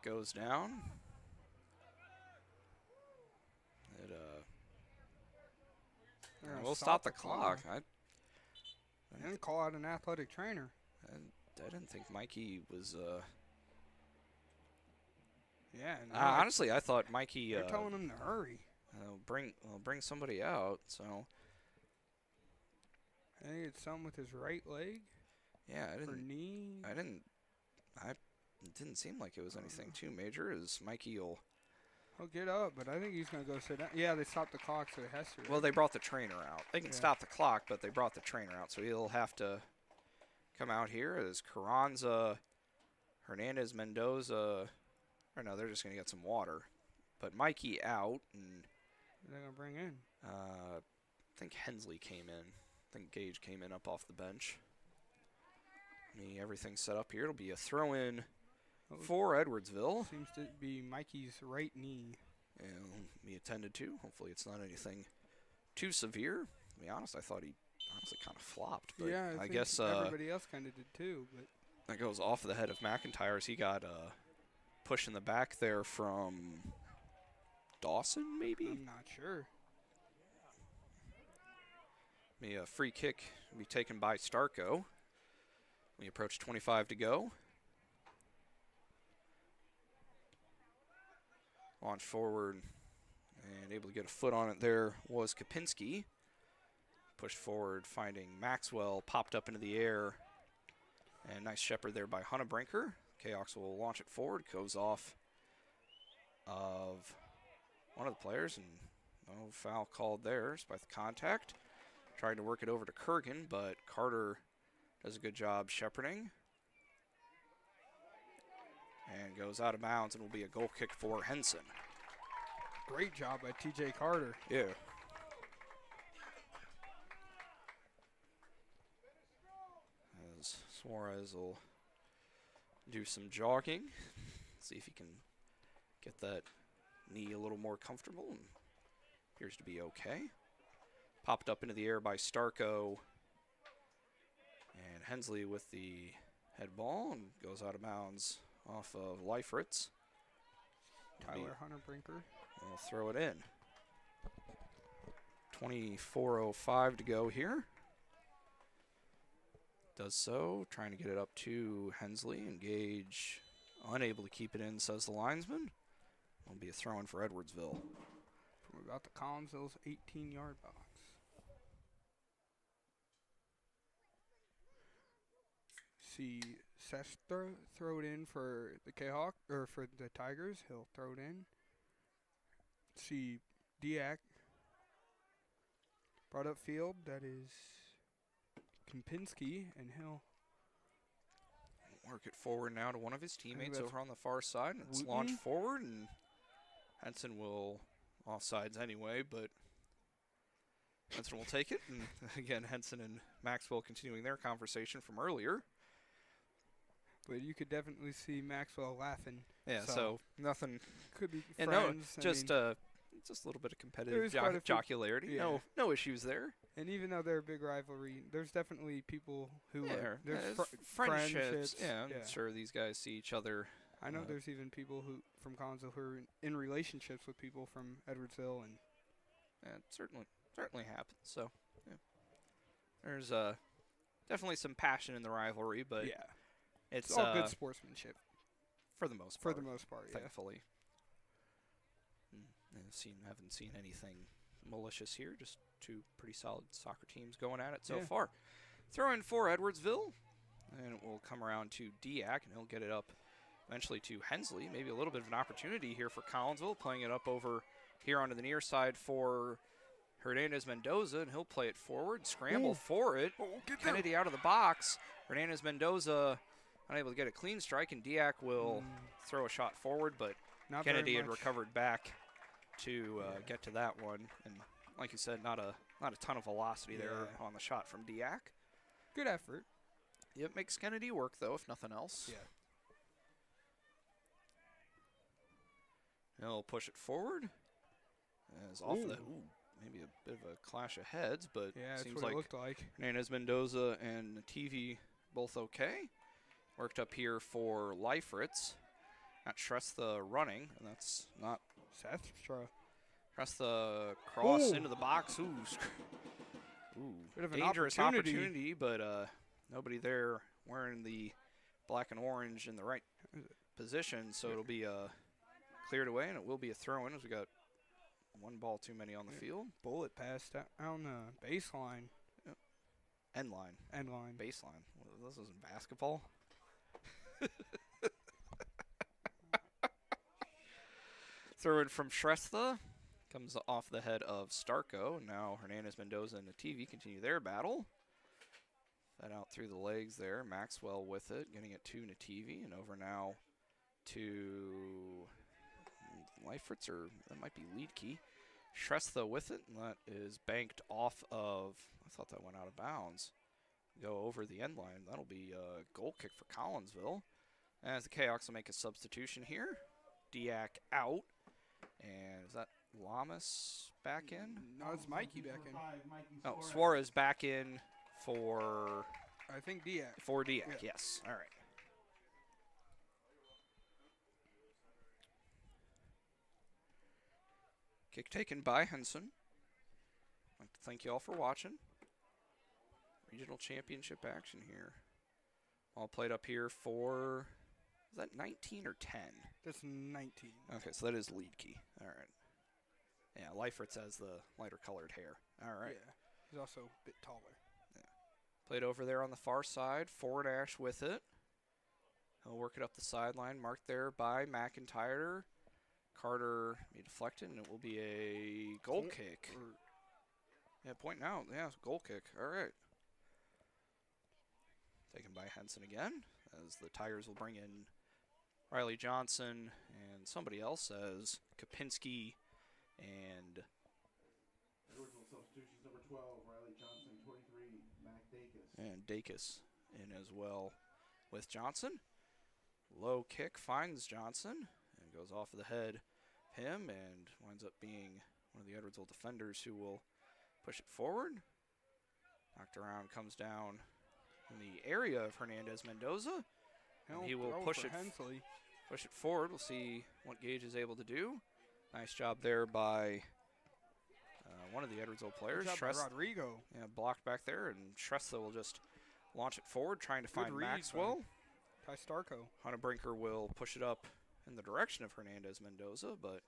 goes down. We'll stop the clock. I didn't call out an athletic trainer. I didn't think Mikey was. Yeah. Honestly, I thought Mikey. They're telling him to hurry. Bring somebody out. So. I think it's something with his right leg. Yeah, or knee. It didn't seem like it was anything too major. As Mikey will. He'll get up, but I think he's going to go sit down. Yeah, they stopped the clock, so it has to. Well, they brought the trainer out. They can stop the clock, but they brought the trainer out, so he'll have to come out here as Carranza, Hernandez, Mendoza. Or no, they're just going to get some water. But Mikey out, and they're going to bring in. I think Hensley came in. I think Gage came in up off the bench. Everything's set up here. It'll be a throw-in for Edwardsville. Seems to be Mikey's right knee. And be attended to. Hopefully it's not anything too severe. To be honest, I thought he honestly kind of flopped. But yeah, I guess everybody else kind of did too. But that goes off the head of McIntyre as he got pushed in the back there from Dawson, maybe? I'm not sure. A free kick will be taken by Starko. We approach 25 to go. Launch forward and able to get a foot on it there was Kapinski. Pushed forward, finding Maxwell, popped up into the air. And nice shepherd there by Hunnebrinker. Chaos will launch it forward, goes off of one of the players, and no foul called there despite the contact. Trying to work it over to Kurgan, but Carter does a good job shepherding. And goes out of bounds and will be a goal kick for Henson. Great job by TJ Carter. Yeah. As Suarez will do some jogging. See if he can get that knee a little more comfortable. And appears to be okay. Popped up into the air by Starko. And Hensley with the head ball and goes out of bounds off of Leifritz. Tyler Hunnebrinker. We'll throw it in. 24:05 to go here. Does so, trying to get it up to Hensley. Engage, unable to keep it in, says the linesman. It'll be a throw-in for Edwardsville. From about the Collinsville's 18-yard box. See Seth throw it in for the Kahok, or for the Tigers. He'll throw it in. See Diak brought up field. That is Kempinski, and he'll work it forward now to one of his teammates over on the far side. And it's launched forward, and Henson will offsides anyway, but Henson will take it. And again, Henson and Maxwell continuing their conversation from earlier. But you could definitely see Maxwell laughing. Yeah, so nothing. Could be and friends. No, just a little bit of competitive jocularity. Yeah. No issues there. And even though they're a big rivalry, there's definitely people who are friendships. Yeah, I'm sure these guys see each other. I know there's even people who from Collinsville who are in relationships with people from Edwardsville, and it certainly happens. So yeah. There's definitely some passion in the rivalry, but yeah. It's all good sportsmanship. For the most part. For the most part, yeah. Thankfully. Haven't seen anything malicious here. Just two pretty solid soccer teams going at it so far. Throw in for Edwardsville. And it will come around to Diak, and he'll get it up eventually to Hensley. Maybe a little bit of an opportunity here for Collinsville, playing it up over here onto the near side for Hernandez-Mendoza, and he'll play it forward, scramble for it. Kennedy out of the box. Hernandez-Mendoza unable to get a clean strike, and Diak will throw a shot forward, but Not Kennedy very had much. recovered back to get to that one. And like you said, not a ton of velocity there on the shot from Diak. Good effort. It makes Kennedy work, though, if nothing else. Yeah. He'll push it forward. As off the maybe a bit of a clash of heads, but Yeah, that's seems what like it looked like. Hernandez-Mendoza and TV both okay. Worked up here for Leifritz. Not Shrestha running, and that's not Sethstra. Shrestha cross into the box. Ooh, Bit of an dangerous opportunity. opportunity, but nobody there wearing the black and orange in the right position, so it'll be cleared away, and it will be a throw-in as we got one ball too many on the field. Bullet passed on the baseline. End line. End line. Baseline. Well, this isn't basketball. Throw in from Shrestha. Comes off the head of Starko. Now Hernandez-Mendoza and Nativi continue their battle. Fed out through the legs there. Maxwell with it, getting it to Nativi, and over now to Leifritz, or that might be Leadkey. Shrestha with it, and that is banked off of, I thought that went out of bounds. Go over the end line. That'll be a goal kick for Collinsville. As the Kahawks will make a substitution here. Diak out. And is that Lamas back in? No, it's Mikey back in. Oh, Suarez back in for I think Diak. Diak, Yeah. yes. All right. Kick taken by Henson. I'd like to thank you all for watching. Regional championship action here. All played up here for, is that 19 or 10? That's 19. Okay, so that is lead key. All right. Yeah, Leifritz has the lighter colored hair. All right. Yeah. He's also a bit taller. Played over there on the far side. Forward Ash with it. He'll work it up the sideline. Marked there by McIntyre. Carter be deflected, and it will be a goal kick. Yeah, point now. Yeah, goal kick. All right. Taken by Henson again, as the Tigers will bring in Riley Johnson and somebody else as Kapinski and Original substitutions number 12, Riley Johnson, 23, Mac Dacus. and Dacus in as well with Johnson. Low kick finds Johnson and goes off of the head of him and winds up being one of the Edwardsville defenders who will push it forward. Knocked around, comes down in the area of Hernandez-Mendoza. And he will push it forward. We'll see what Gage is able to do. Nice job there by one of the Edwardsville players. Good job by Rodrigo. Yeah, blocked back there, and Shrestha will just launch it forward, trying to find Maxwell. Ty Starko. Hunnebrinker will push it up in the direction of Hernandez-Mendoza, but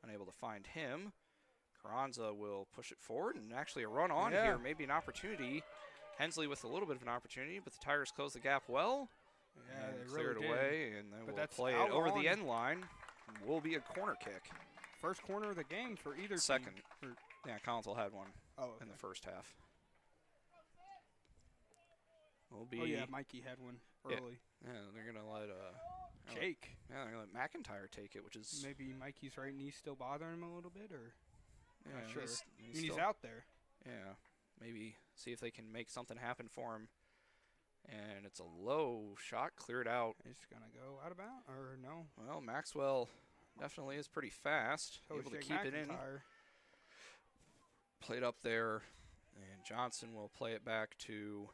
unable to find him. Carranza will push it forward, and actually a run on here, maybe an opportunity. Hensley with a little bit of an opportunity, but the Tigers close the gap well. Yeah, and they clear really it away, and they will play it out over on. the end line. Will be a corner kick. First corner of the game for either Second. team. Yeah, Collinsville had one Okay. in the first half. Will be. Oh yeah, Mikey had one early. Yeah, they're gonna let Jake. Yeah, they're gonna let McIntyre take it, which is Maybe Mikey's right knee still bothering him a little bit, or yeah, not sure. he's He's still- out there. Yeah, maybe see if they can make something happen for him. And it's a low shot, cleared out. It's gonna go out of bounds, or no? Well, Maxwell definitely is pretty fast, So able to Jake keep it in. McIntyre. Played up there, and Johnson will play it back to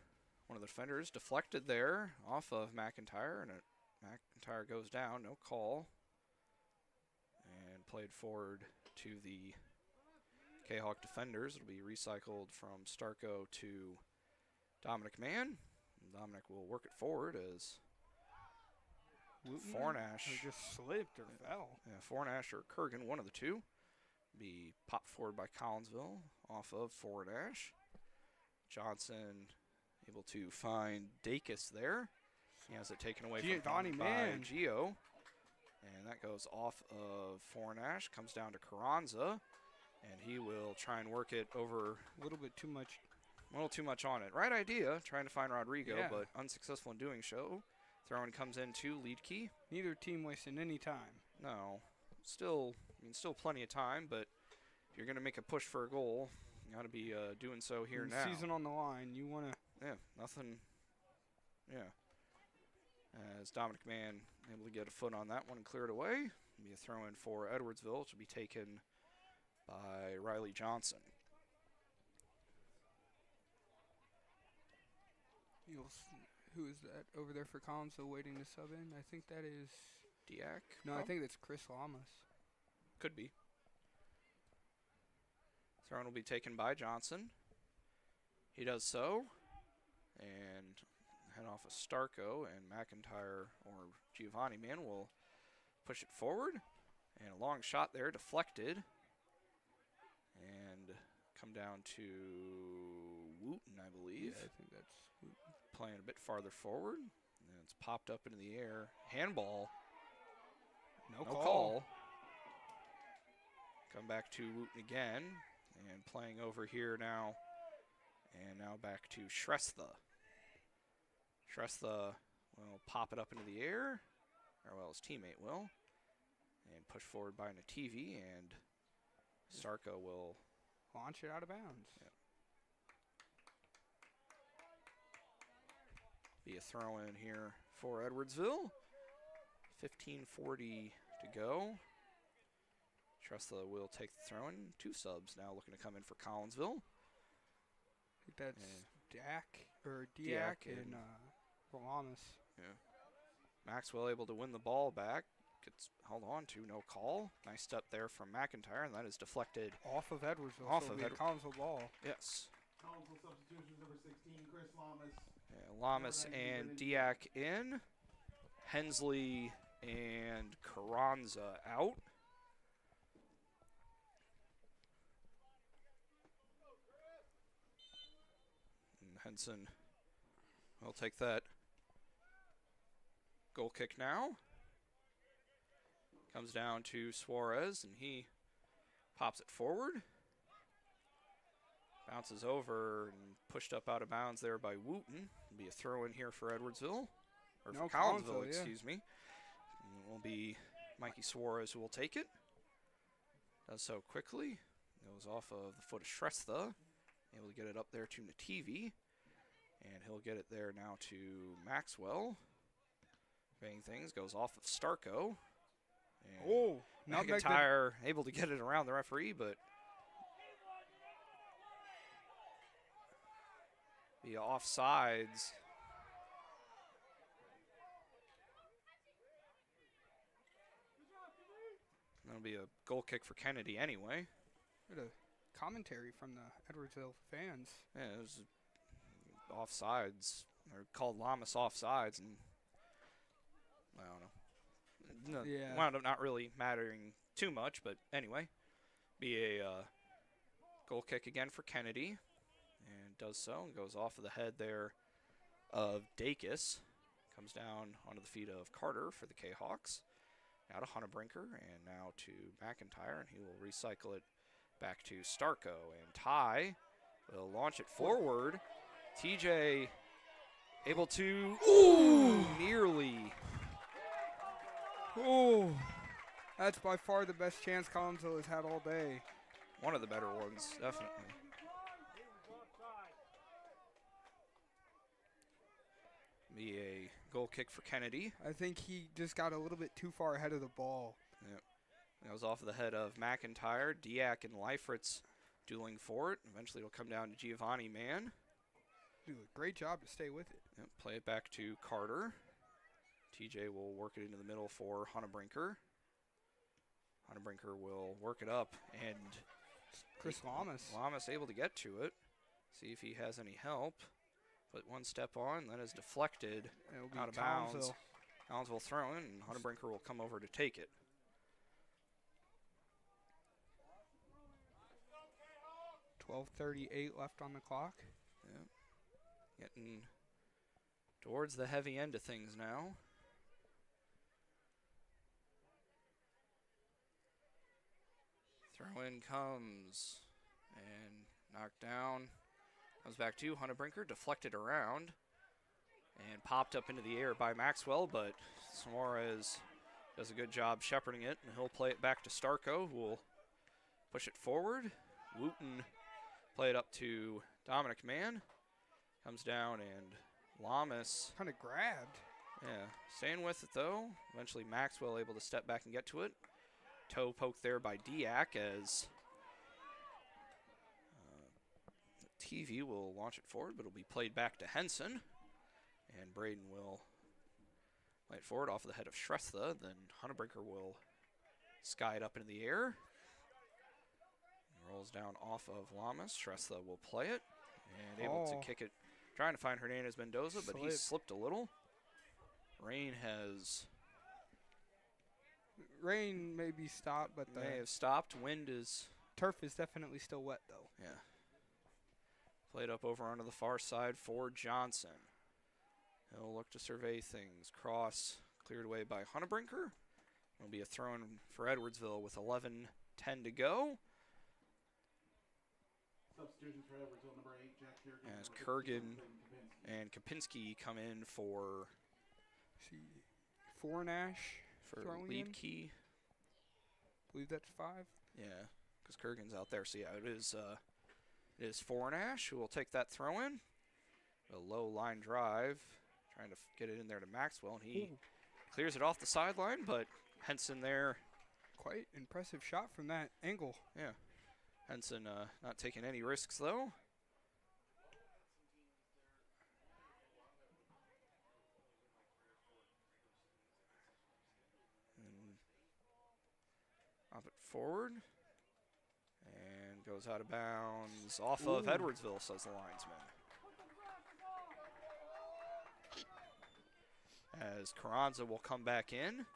one of the defenders. Deflected there off of McIntyre, and McIntyre goes down, no call. And played forward to the Kahok defenders. It'll be recycled from Starko to Dominic Mann. Dominic will work it forward as Fornash. Or just slipped or fell. Yeah, Fornash or Kurgan, one of the two. Be popped forward by Collinsville off of Fornash. Johnson able to find Dacus there. He has it taken away Giovanni from him Man. by Gio. And that goes off of Fornash, comes down to Carranza, and he will try and work it over. A little bit too much. A little too much on it. Right idea, trying to find Rodrigo, Yeah. but unsuccessful in doing so. Throw-in comes in to Leadkey. Neither team wasting any time. No. Still plenty of time, but if you're going to make a push for a goal, you got to be doing so here now. Season on the line. You want to. Yeah, nothing. Yeah. As Dominic Mann able to get a foot on that one and clear it away. Be a throw in for Edwardsville, which will be taken by Riley Johnson. Who is that over there for Collinsville waiting to sub in? I think that is. Diak? No, I think that's Chris Lamas. Could be. Throw in will be taken by Johnson. He does so. And head off of Starko, and McIntyre or Giovanni Man will push it forward. And a long shot there, deflected. And come down to Wooten, I believe. Yeah, I think that's Wooten. Playing a bit farther forward. And it's popped up into the air. Handball. No call. Come back to Wooten again. And playing over here now. And now back to Shrestha. Shrestha will pop it up into the air. Or well, his teammate will. And push forward by Nativi. And Starko will launch it out of bounds. Yep. Be a throw in here for Edwardsville. 15:40 to go. Shrestha will take the throw in. 2 subs now looking to come in for Collinsville. I think that's Diak and Lamas. Yeah. Maxwell able to win the ball back. Gets held on to, no call. Nice step there from McIntyre, and that is deflected. Off of Edwardsville. Off so of Collinsville ball. Yes. Collinsville substitutions, number 16, Chris Lamas. Yeah, Lamas and Diak in. Hensley and Carranza out. And Henson will take that goal kick now. Comes down to Suarez, and he pops it forward. Bounces over and pushed up out of bounds there by Wooten. It'll be a throw in here for Edwardsville. Or for Collinsville, excuse me. And it will be Mikey Suarez who will take it. Does so quickly. Goes off of the foot of Shrestha. Able to get it up there to Nativi. And he'll get it there now to Maxwell. Bang things. Goes off of Starko. And McIntyre able to get it around the referee, but the offsides. That'll be a goal kick for Kennedy anyway. We had a commentary from the Edwardsville fans. Yeah, it was offsides. They're called Lamas offsides, and I don't know. No, wound up not really mattering too much, but anyway, be a goal kick again for Kennedy, and does so and goes off of the head there of Dacus. Comes down onto the feet of Carter for the Kahawks. Now to Hunnebrinker, and now to McIntyre, and he will recycle it back to Starko. And Ty will launch it forward. TJ able to, nearly. Oh, that's by far the best chance Collinsville has had all day. One of the better ones, definitely. Be a goal kick for Kennedy. I think he just got a little bit too far ahead of the ball. Yep. That was off of the head of McIntyre. Diak and Leifritz dueling for it. Eventually it'll come down to Giovanni Man. Do a great job to stay with it. Yep. Play it back to Carter. TJ will work it into the middle for Hunnebrinker. Hunnebrinker will work it up, and Chris Lamas. Lamas able to get to it. See if he has any help. Put one step on, then is deflected out of bounds. Collinsville throw in, and Hunnebrinker will come over to take it. .12:38 left on the clock. Yeah. Getting towards the heavy end of things now. Throw in comes and knocked down. Comes back to Hunnebrinker, deflected around and popped up into the air by Maxwell, but Suarez does a good job shepherding it, and he'll play it back to Starko, who will push it forward. Wooten play it up to Dominic Mann. Comes down, and Lamas kind of grabbed. Yeah, staying with it though. Eventually Maxwell able to step back and get to it. Toe poke there by Diak as TV will launch it forward, but it'll be played back to Henson. And Braden will play it forward off of the head of Shrestha. Then Hunnebrinker will sky it up into the air. Rolls down off of Lamas. Shrestha will play it and able to kick it. Trying to find Hernandez Mendoza, but he slipped a little. Rain may be stopped, but may have stopped. Wind is... Turf is definitely still wet, though. Yeah. Played up over onto the far side for Johnson. He'll look to survey things. Cross cleared away by Hunnebrinker. It'll be a throw-in for Edwardsville with 11:10 to go. Substitutions for Edwardsville, number 8, Jack Kurgan. As Kurgan and Kapinski come in for... Fornash for lead key. I believe that's 5. Yeah, because Kurgan's out there. So yeah, it is Fornash who will take that throw in. A low line drive, trying to get it in there to Maxwell, and he clears it off the sideline, but Henson there. Quite impressive shot from that angle. Yeah, Henson not taking any risks though. Up it forward, and goes out of bounds off of Edwardsville, says the linesman. As Carranza will come back in,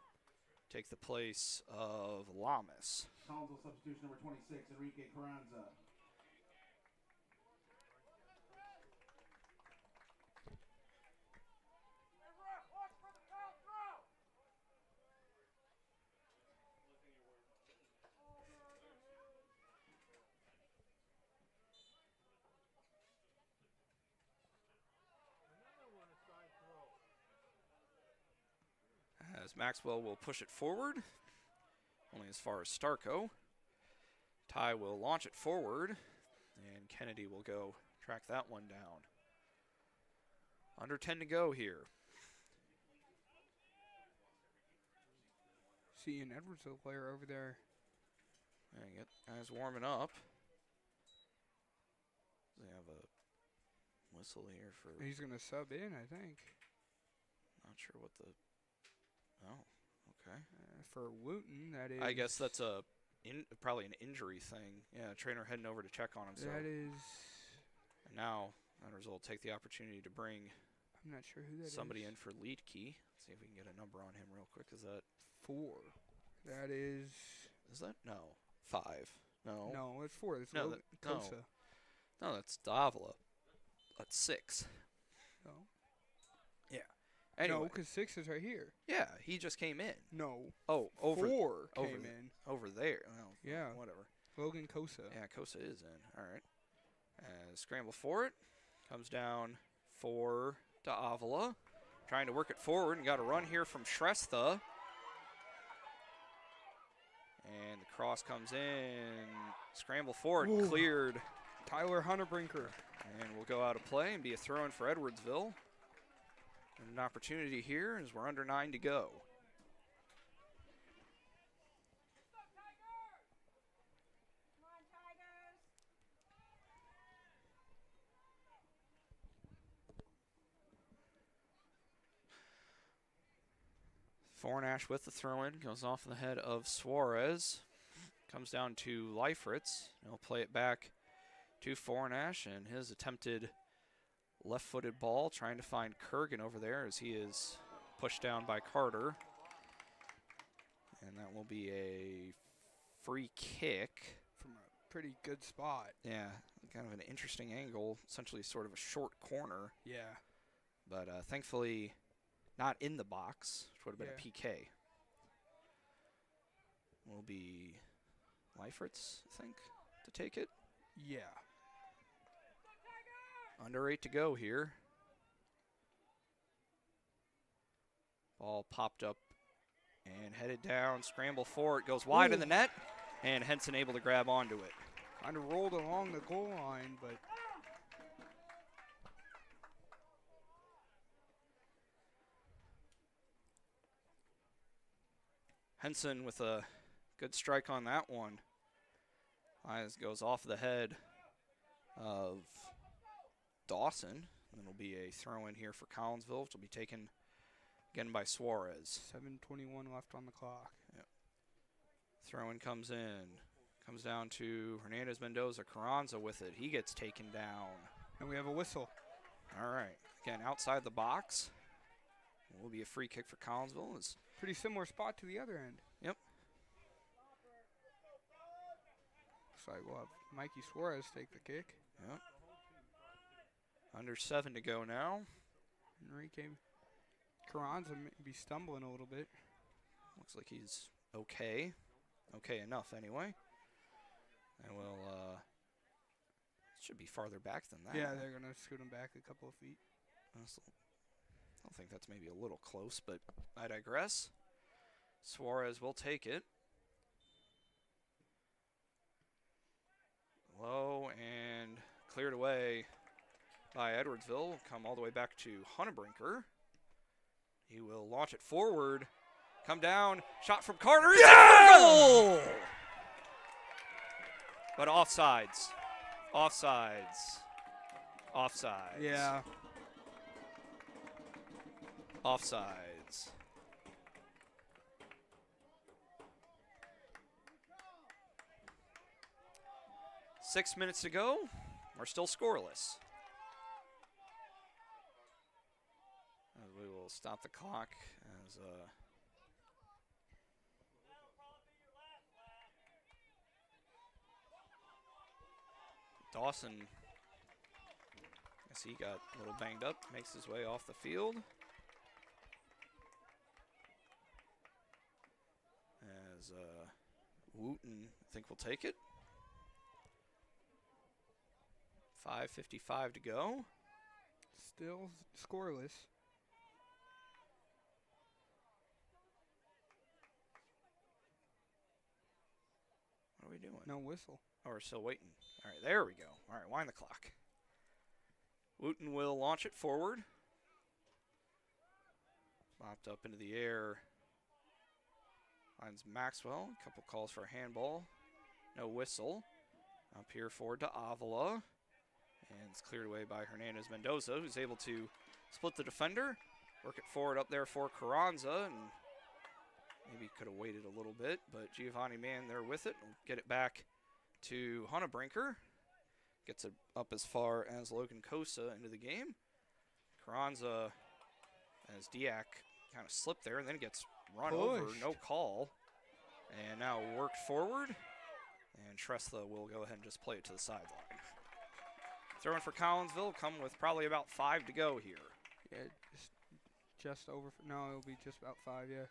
take the place of Lamas. Collinsville substitution number 26, Enrique Carranza. As Maxwell will push it forward, only as far as Starko. Ty will launch it forward, and Kennedy will go track that one down. Under 10 to go here. See an Edwardsville player over there. And get guys warming up. They have a whistle here for... He's going to sub in, I think. Not sure what the... Oh, okay. For Wooten, that is... I guess that's probably an injury thing. Yeah, trainer heading over to check on him. That is... And now, Hunters will take the opportunity to bring... I'm not sure who that somebody is. in for lead key. Let's see if we can get a number on him real quick. Is that... 4. That is... Is that? No. 5. No. No, it's 4. It's no, Kosa. No, that's Davila. That's 6. No. Yeah. Anyway. No, because 6 is right here. Yeah, he just came in. No. Oh, 4 came in. Over there. Well, yeah. Whatever. Logan Kosa. Yeah, Kosa is in. All right. Scramble for it. Comes down for Davila. Trying to work it forward and got a run here from Shrestha. And the cross comes in. Scramble forward. Ooh. Cleared. Tyler Hunnebrinker. And will go out of play and be a throw-in for Edwardsville. And an opportunity here as we're under 9 to go. Fornash with the throw-in, goes off the head of Suarez. Comes down to Leifritz. He'll play it back to Fornash, and his attempted left-footed ball, trying to find Kurgan over there as he is pushed down by Carter. And that will be a free kick. From a pretty good spot. Yeah, kind of an interesting angle, essentially sort of a short corner. Yeah. but thankfully not in the box, which would have been a PK. Will be Leifertz, I think, to take it. Yeah. Under 8 to go here. Ball popped up and headed down. Scramble for it. Goes wide in the net. And Henson able to grab onto it. Kind of rolled along the goal line, but Henson with a good strike on that one. Eyes goes off the head of Dawson. And it'll be a throw in here for Collinsville, which will be taken again by Suarez. 7:21 left on the clock. Yep. Throw in comes in. Comes down to Hernandez Mendoza. Carranza with it. He gets taken down. And we have a whistle. All right. Again, outside the box. It will be a free kick for Collinsville. It's pretty similar spot to the other end. Yep. Looks like we'll have Mikey Suarez take the kick. Yep. Under 7 to go now. Enrique Carranza may be stumbling a little bit. Looks like he's okay. Okay enough anyway. And we'll, should be farther back than that. Yeah, they're going to scoot him back a couple of feet. Honestly, I think that's maybe a little close, but I digress. Suarez will take it. Low and cleared away by Edwardsville. Come all the way back to Hunnebrinker. He will launch it forward. Come down. Shot from Carter. Yeah! Goal! But offsides. Offsides. Offsides. Yeah. Offsides. Six minutes to go. We're still scoreless. As we will stop the clock as Dawson, I guess he got a little banged up, makes his way off the field. As Wooten, I think, will take it. 5:55 to go. Still scoreless. What are we doing? No whistle. Oh, we're still waiting. All right, there we go. All right, wind the clock. Wooten will launch it forward. Bopped up into the air. Finds Maxwell. A couple calls for a handball. No whistle. Up here forward to Avila. And it's cleared away by Hernandez Mendoza, who's able to split the defender. Work it forward up there for Carranza. And maybe could have waited a little bit, but Giovanni Mann there with it. Will get it back to Hunnebrinker. Gets it up as far as Logan Cosa into the game. Carranza, as Diak kind of slipped there, and then gets run over, no call. And now worked forward. And Tressla will go ahead and just play it to the sideline. Throwing for Collinsville, come with probably about 5 to go here. Yeah, just over. No, it'll be just about 5, yeah.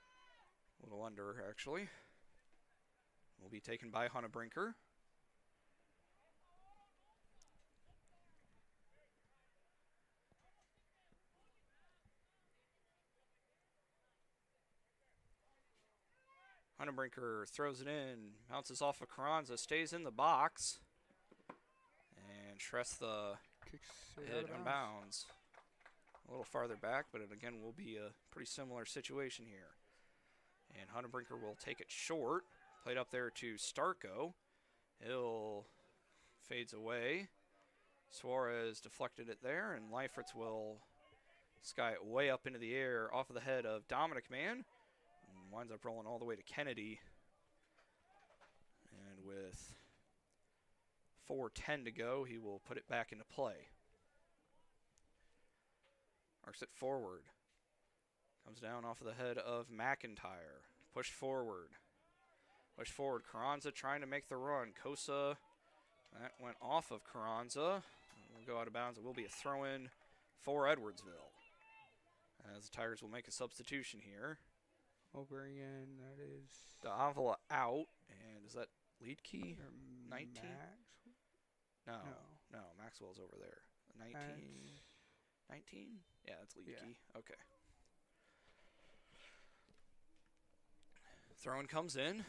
A little under, actually. Will be taken by Hunnebrinker. Hunnebrinker throws it in, bounces off of Carranza, stays in the box. And Tressla kicks hit out of bounds. A little farther back, but it again will be a pretty similar situation here. And Hunnebrinker will take it short. Played up there to Starko. Hill fades away. Suarez deflected it there, and Leifertz will sky it way up into the air off of the head of Dominic Mann. And winds up rolling all the way to Kennedy. And with 4:10 to go, he will put it back into play. Arcs it forward. Comes down off of the head of McIntyre. Push forward. Push forward. Carranza trying to make the run. Cosa, that went off of Carranza. Will go out of bounds. It will be a throw-in for Edwardsville. As the Tigers will make a substitution here. We'll bring in, that is Davila out, and is that lead key? 19? Max? No, Maxwell's over there. 19? 19? Yeah, that's lead key. Okay. Throw-in comes in.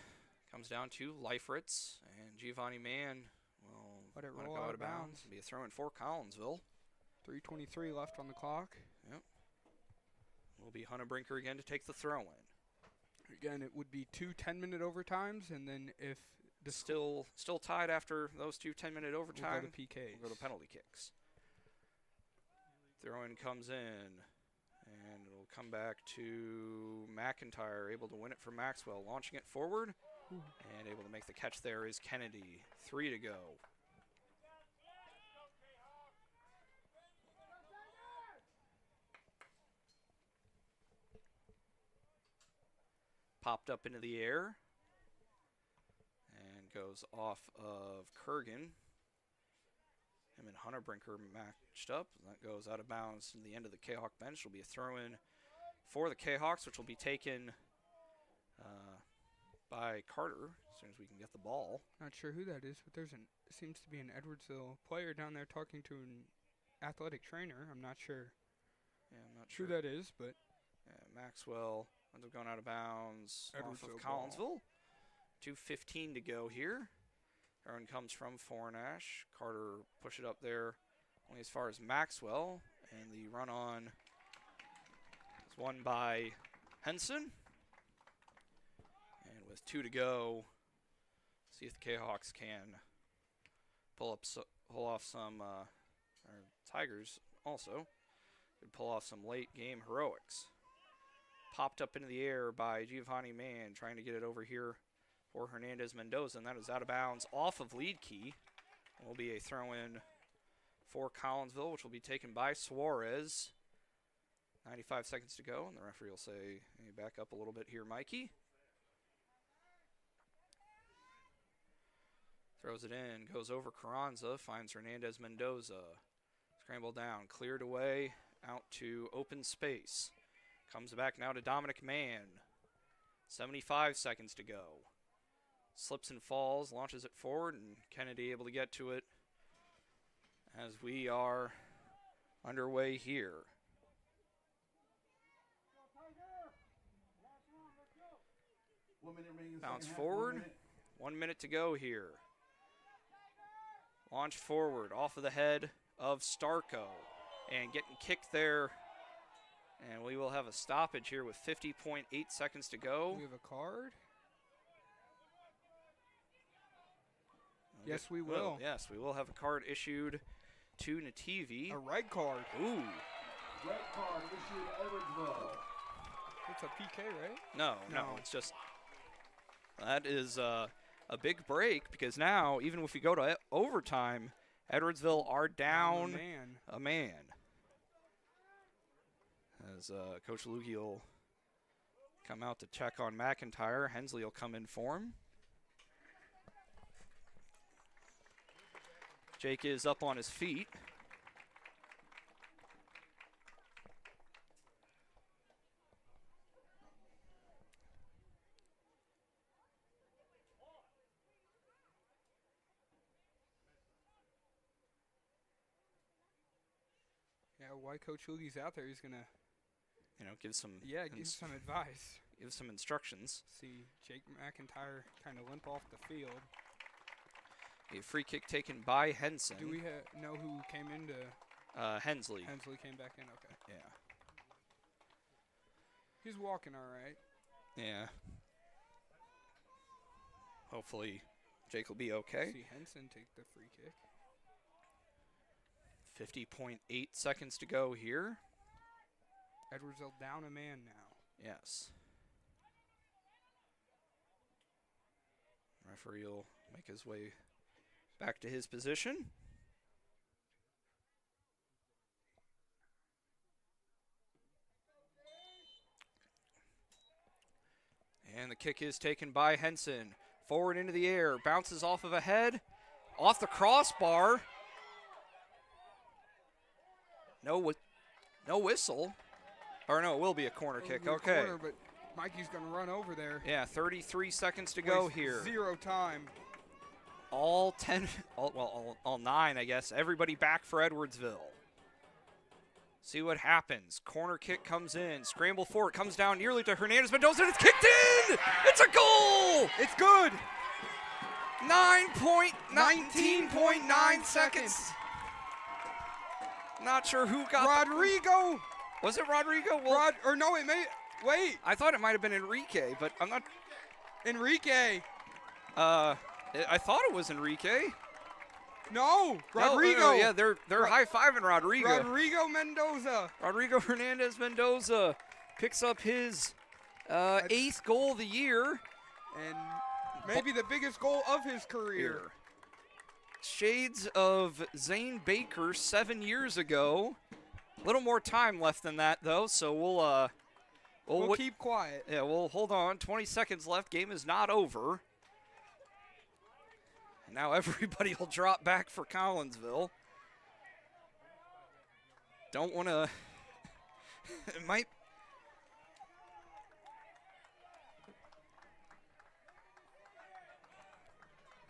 Comes down to Leifertz, and Giovanni Mann will let it go roll out of bounds. Be a throw-in for Collinsville. 3:23 left on the clock. Yep. Will be Hunter Brinker again to take the throw-in. Again, it would be 2 10-minute overtimes, and then if the still tied after those 2 10-minute overtime, we'll go to PKs. We'll go to penalty kicks. Throw-in comes in, and it'll come back to McIntyre, able to win it for Maxwell, launching it forward, and able to make the catch there is Kennedy. 3 to go. Popped up into the air and goes off of Kurgan. Him and Hunter Brinker matched up. And that goes out of bounds to the end of the Kahok bench. Will be a throw-in for the Kahawks, which will be taken by Carter as soon as we can get the ball. Not sure who that is, but seems to be an Edwardsville player down there talking to an athletic trainer. I'm not sure. Yeah, I'm not sure who that is, but Maxwell ends up going out of bounds off of Edwardsville Collinsville. 2:15 to go here. Aaron comes from Fornash. Carter push it up there only as far as Maxwell. And the run on is won by Henson. And with 2 to go, see if the Kahawks can pull off some, or Tigers also, could pull off some late game heroics. Popped up into the air by Giovanni Mann, trying to get it over here for Hernandez Mendoza, and that is out of bounds off of lead key. Will be a throw-in for Collinsville, which will be taken by Suarez. 95 seconds to go, and the referee will say, hey, back up a little bit here, Mikey. Throws it in, goes over Carranza, finds Hernandez Mendoza. Scramble down, cleared away, out to open space. Comes back now to Dominic Mann. 75 seconds to go. Slips and falls, launches it forward, and Kennedy able to get to it as we are underway here. Bounce forward. 1 minute to go here. Launch forward off of the head of Starko. And getting kicked there. And we will have a stoppage here with 50.8 seconds to go. We have a card? Yes, we will. Yes, we will have a card issued to Nativi. A red card. Ooh. Red card issued Edwardsville. It's a PK, right? No, it's just, that is a big break because now, even if we go to overtime, Edwardsville are down a man. As Coach Lugie will come out to check on McIntyre. Hensley will come in for him. Jake is up on his feet. Yeah, why Coach Lugie's out there, he's going to give some give some advice. Give some instructions. See Jake McIntyre kind of limp off the field. A free kick taken by Henson. Do we know who came into? Hensley. Hensley came back in, okay. Yeah. He's walking all right. Yeah. Hopefully Jake will be okay. See Henson take the free kick. 50.8 seconds to go here. Edwardsville down a man now. Yes. Referee will make his way back to his position. And the kick is taken by Henson. Forward into the air, bounces off of a head, off the crossbar. No whistle. Or no, it will be a corner kick. It'll be a Okay. corner, but Mikey's going to run over there. Yeah, 33 seconds to go Waste here. 0 time. All 10, all 9, I guess. Everybody back for Edwardsville. See what happens. Corner kick comes in. Scramble forward. Comes down nearly to Hernandez Mendoza. And it's kicked in! It's a goal! It's good! 19.9 seconds. Not sure who got Rodrigo! Was it Rodrigo? Well, or no, it may. Wait. I thought it might have been Enrique, but I'm not. Enrique. I thought it was Enrique. No, Rodrigo. No, yeah, they're high-fiving Rodrigo. Rodrigo Mendoza. Rodrigo Hernandez Mendoza picks up his 8th goal of the year. And maybe the biggest goal of his career. Shades of Zane Baker 7 years ago. A little more time left than that, though, so we'll keep quiet. Yeah, we'll hold on. 20 seconds left. Game is not over. And now everybody will drop back for Collinsville. Don't want to. It might.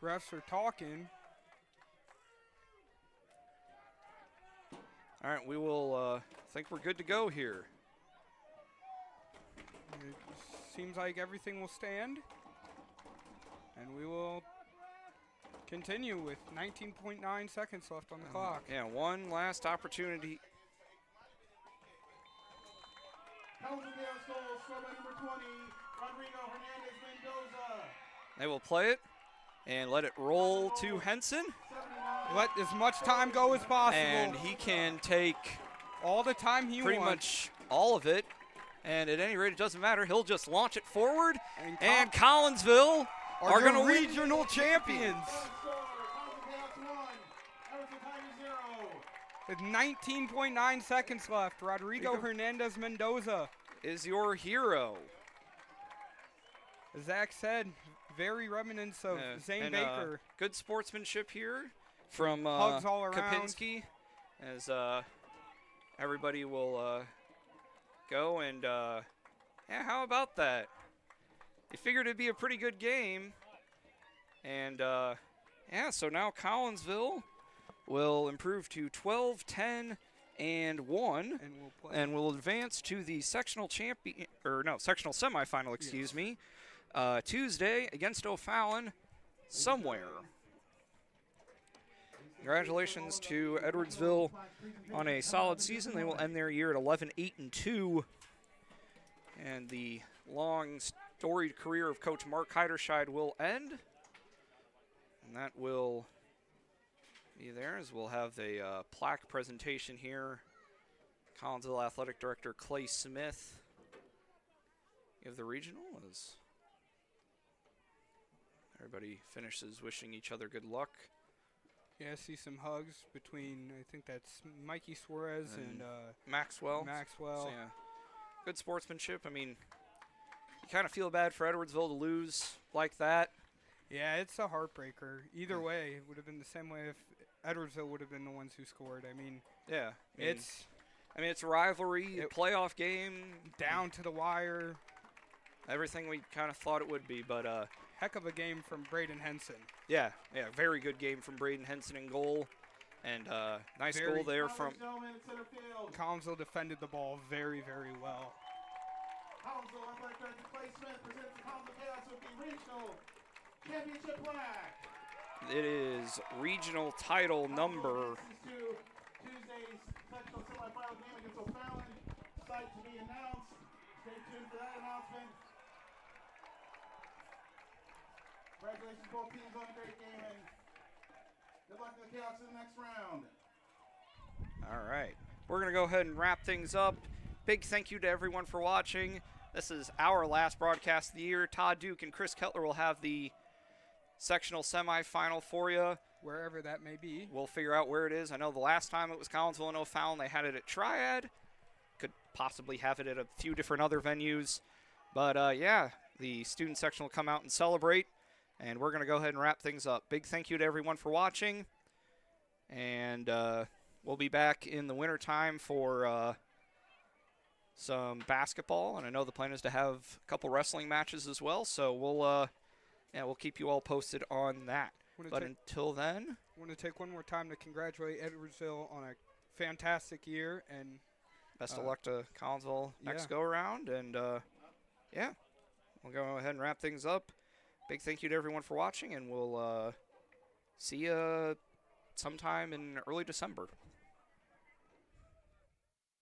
Refs are talking. All right, we will think we're good to go here. It seems like everything will stand. And we will continue with 19.9 seconds left on the clock. Yeah, one last opportunity. They will play it and let it roll to Henson. Let as much time go as possible. And he can take all the time he pretty wants. much all of it. And at any rate, it doesn't matter. He'll just launch it forward. And Collinsville are going to win. Regional champions. With 19.9 seconds left, Rodrigo Hernandez Mendoza is your hero. As Zach said, very reminiscent of Zane Baker. Good sportsmanship here from Hugs all around. Kapinski, as everybody will go and yeah, how about that? They figured it'd be a pretty good game, and yeah, so now Collinsville will improve to 12, 10, and 1, and will advance to the sectional sectional semifinal. Excuse me, Tuesday against O'Fallon, somewhere. Congratulations to Edwardsville on a solid season. They will end their year at 11-8-2, and the long, storied career of Coach Mark Heiderscheid will end, and that will be there as we'll have the plaque presentation here. Collinsville Athletic Director Clay Smith give the regional as everybody finishes wishing each other good luck. Yeah, I see some hugs between, I think that's Mikey Suarez and Maxwell. Maxwell. So, yeah, good sportsmanship. I mean, you kind of feel bad for Edwardsville to lose like that. Yeah, it's a heartbreaker. Either way, it would have been the same way if Edwardsville would have been the ones who scored. I mean, yeah, it's a rivalry, playoff game, down to the wire. Everything we kind of thought it would be, but heck of a game from Braden Henson. Yeah, very good game from Braden Henson in goal, and nice goal there from. Collinsville defended the ball very, very well. Collinsville Athletic Director Clay Smith presents the Collinsville Chaos with the regional championship plaque. It is regional title number. Tuesday's sectional semifinal game against O'Fallon. Site to be announced. Stay tuned for that announcement. Congratulations, both teams on a great game, and good luck to the Chaos in the next round. All right. We're going to go ahead and wrap things up. Big thank you to everyone for watching. This is our last broadcast of the year. Todd Duke and Chris Kettler will have the sectional semifinal for you. Wherever that may be. We'll figure out where it is. I know the last time it was Collinsville and O'Fallon, they had it at Triad. Could possibly have it at a few different other venues. But, yeah, the student section will come out and celebrate. And we're going to go ahead and wrap things up. Big thank you to everyone for watching. And we'll be back in the wintertime for some basketball, and I know the plan is to have a couple wrestling matches as well. So we'll keep you all posted on that. But until then, I want to take one more time to congratulate Edwardsville on a fantastic year, and best of luck to Collinsville next go around. And we'll go ahead and wrap things up. Big thank you to everyone for watching, and we'll see you sometime in early December.